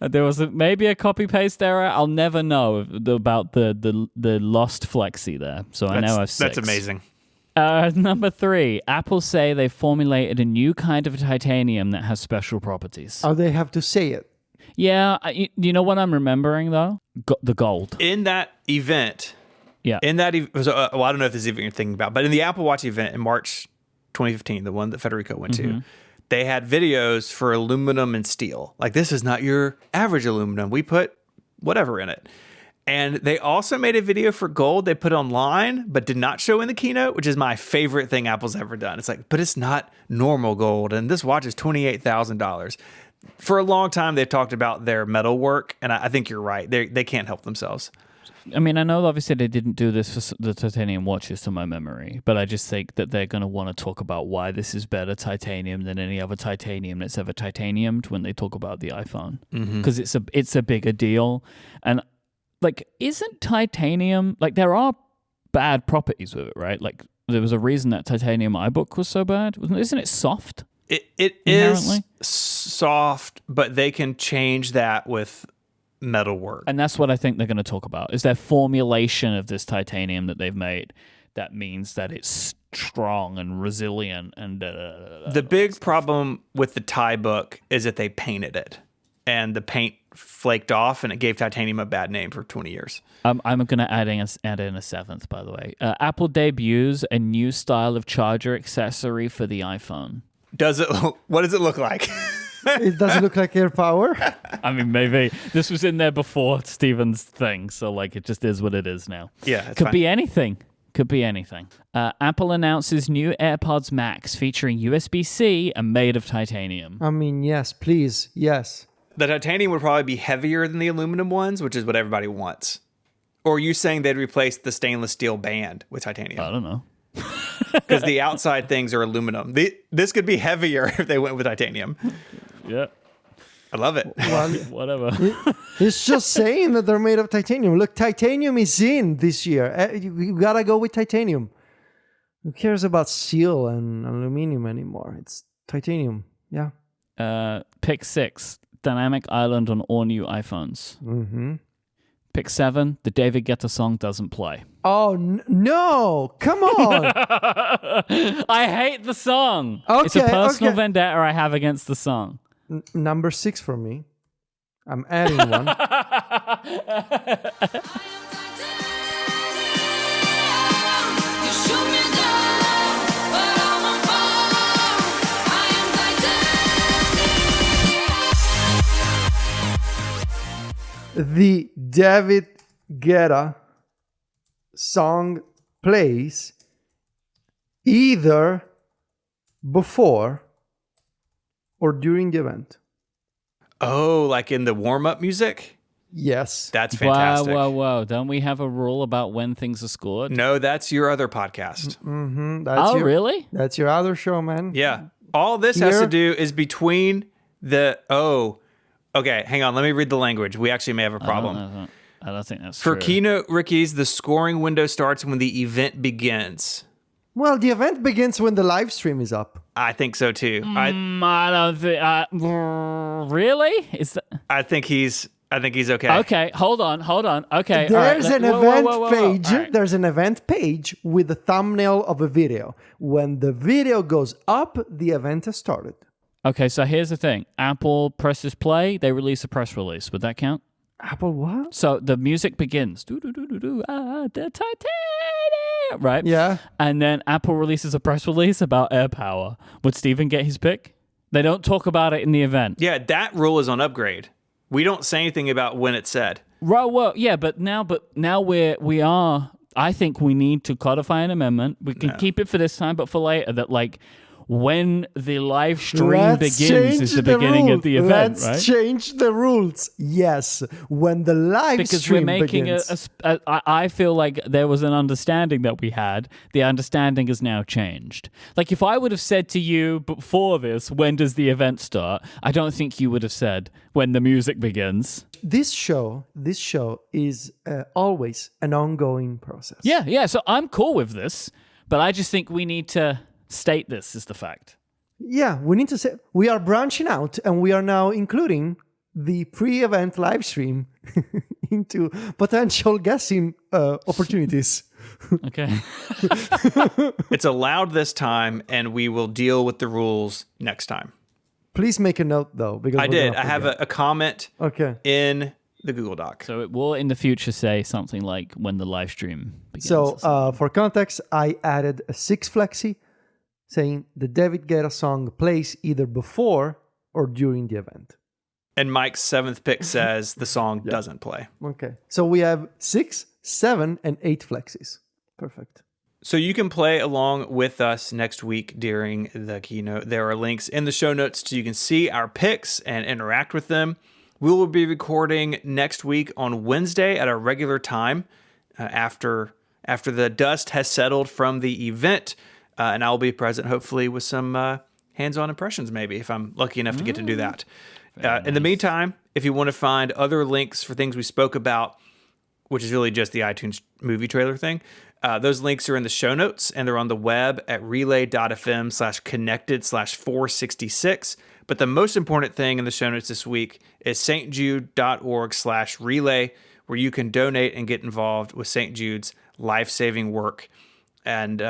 There was maybe a copy paste error. I'll never know about the lost flexi there. So I now have 6. That's amazing. Number 3, Apple say they formulated a new kind of titanium that has special properties. Oh, they have to say it. Yeah, you know what I'm remembering though? The gold. In that event, Yeah. I don't know if this is even you're thinking about, but in the Apple Watch event in March 2015, the one that Federico went to, they had videos for aluminum and steel. Like, this is not your average aluminum. We put whatever in it. And they also made a video for gold they put online, but did not show in the keynote, which is my favorite thing Apple's ever done. It's like, but it's not normal gold, and this watch is $28,000. For a long time, they've talked about their metal work, and I think you're right. They can't help themselves. I mean, I know obviously they didn't do this for the titanium watches to my memory, but I just think that they're going to want to talk about why this is better titanium than any other titanium that's ever titaniumed when they talk about the iPhone. Because it's a bigger deal. And like, isn't titanium, like, there are bad properties with it, right? Like, there was a reason that titanium iBook was so bad. Isn't it soft? It is soft, but they can change that with metalwork. And that's what I think they're going to talk about, is their formulation of this titanium that they've made that means that it's strong and resilient. And the big problem with the Thai book is that they painted it, and the paint flaked off, and it gave titanium a bad name for 20 years. I'm going to add in a 7th, by the way. Apple debuts a new style of charger accessory for the iPhone. What does it look like? It doesn't look like air power. I mean, maybe. This was in there before Steven's thing, so like it just is what it is now. Yeah, Could be anything. Could be anything. Apple announces new AirPods Max featuring USB-C and made of titanium. I mean, yes, please, yes. The titanium would probably be heavier than the aluminum ones, which is what everybody wants. Or are you saying they'd replace the stainless steel band with titanium? I don't know. Because the outside things are aluminum. This could be heavier if they went with titanium. Yeah. I love it. Well, Whatever. it's just saying that they're made of titanium. Look, titanium is in this year. You gotta go with titanium. Who cares about steel and aluminum anymore? It's titanium. Yeah. Pick 6, Dynamic Island on all new iPhones. Mm-hmm. Pick 7, the David Guetta song doesn't play. Oh, no. Come on. I hate the song. Okay, It's a personal okay. vendetta I have against the song. Number 6 for me. I'm adding one. The David Guetta song plays either before or during the event. Oh, like in the warm-up music? Yes. That's fantastic. Whoa. Don't we have a rule about when things are scored? No, that's your other podcast. Mm-hmm. Really? That's your other show, man. Yeah. All this has Here- to do is between the... Okay, hang on. Let me read the language. We actually may have a problem. I don't think that's For true. Keynote Rickies, the scoring window starts when the event begins. Well, the event begins when the live stream is up. I think so too. I don't think... really? I think he's okay. Okay, hold on. Okay, There's all right. an Whoa, event whoa, whoa, whoa. page. All right. There's an event page with the thumbnail of a video. When the video goes up, the event has started. Okay, so here's the thing. Apple presses play, they release a press release. Would that count? Apple what? So the music begins. The Titanium, right? Yeah. And then Apple releases a press release about air power. Would Steven get his pick? They don't talk about it in the event. Yeah, that rule is on upgrade. We don't say anything about when it's said. Right, well, yeah, but now we are. I think we need to codify an amendment. We can keep it for this time, but for later, that like when the live stream begins is the beginning of the event, Let's right? change the rules. Yes, when the live Because stream we're making begins. I feel like there was an understanding that we had. The understanding has now changed. Like if I would have said to you before this, when does the event start? I don't think you would have said when the music begins. This show is always an ongoing process. Yeah. So I'm cool with this, but I just think we need to state this is the fact. Yeah, we need to say we are branching out and we are now including the pre-event live stream into potential guessing opportunities. Okay. It's allowed this time, and we will deal with the rules next time. Please make a note though, because I we're did. gonna I have forget. a comment Okay. in the Google Doc. So it will in the future say something like when the live stream begins. So for context, I added a 6 flexi saying the David Guetta song plays either before or during the event. And Mike's 7th pick says the song doesn't play. Okay. So we have 6, 7, and 8 flexis. Perfect. So you can play along with us next week during the keynote. There are links in the show notes so you can see our picks and interact with them. We will be recording next week on Wednesday at our regular time after the dust has settled from the event. And I'll be present, hopefully, with some hands-on impressions, maybe, if I'm lucky enough to get to do that. In the meantime, if you want to find other links for things we spoke about, which is really just the iTunes movie trailer thing, Those links are in the show notes, and they're on the web at relay.fm/connected/466. But the most important thing in the show notes this week is stjude.org/relay, where you can donate and get involved with St. Jude's life-saving work. And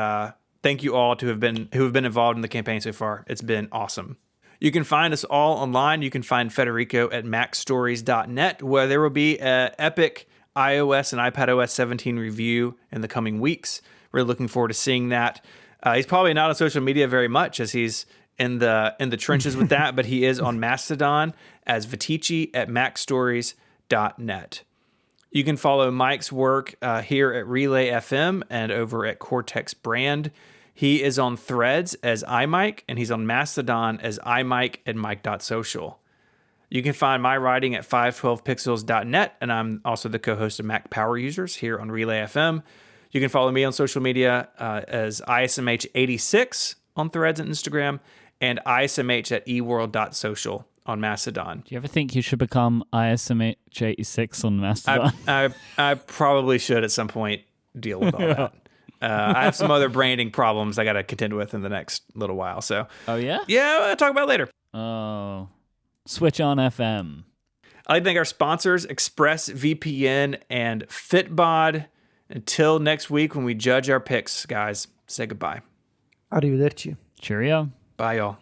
thank you all who have been involved in the campaign so far. It's been awesome. You can find us all online. You can find Federico at macstories.net, where there will be an epic iOS and iPadOS 17 review in the coming weeks. We're looking forward to seeing that. He's probably not on social media very much, as he's in the trenches with that, but he is on Mastodon as Vitici at macstories.net. You can follow Mike's work here at Relay FM and over at Cortex Brand. He is on Threads as iMyke, and he's on Mastodon as iMyke and Mike.social. You can find my writing at 512pixels.net, and I'm also the co-host of Mac Power Users here on Relay FM. You can follow me on social media as ISMH86 on Threads and Instagram, and ISMH at eworld.social on Mastodon. Do you ever think you should become ISMH86 on Mastodon? I probably should at some point deal with all that. I have some other branding problems I got to contend with in the next little while. So, Oh, yeah? yeah, I'll talk about it later. Oh, Switch on FM. I'd like to thank our sponsors, ExpressVPN and Fitbod. Until next week when we judge our picks, guys, say goodbye. Arrivederci. Cheerio. Bye, y'all.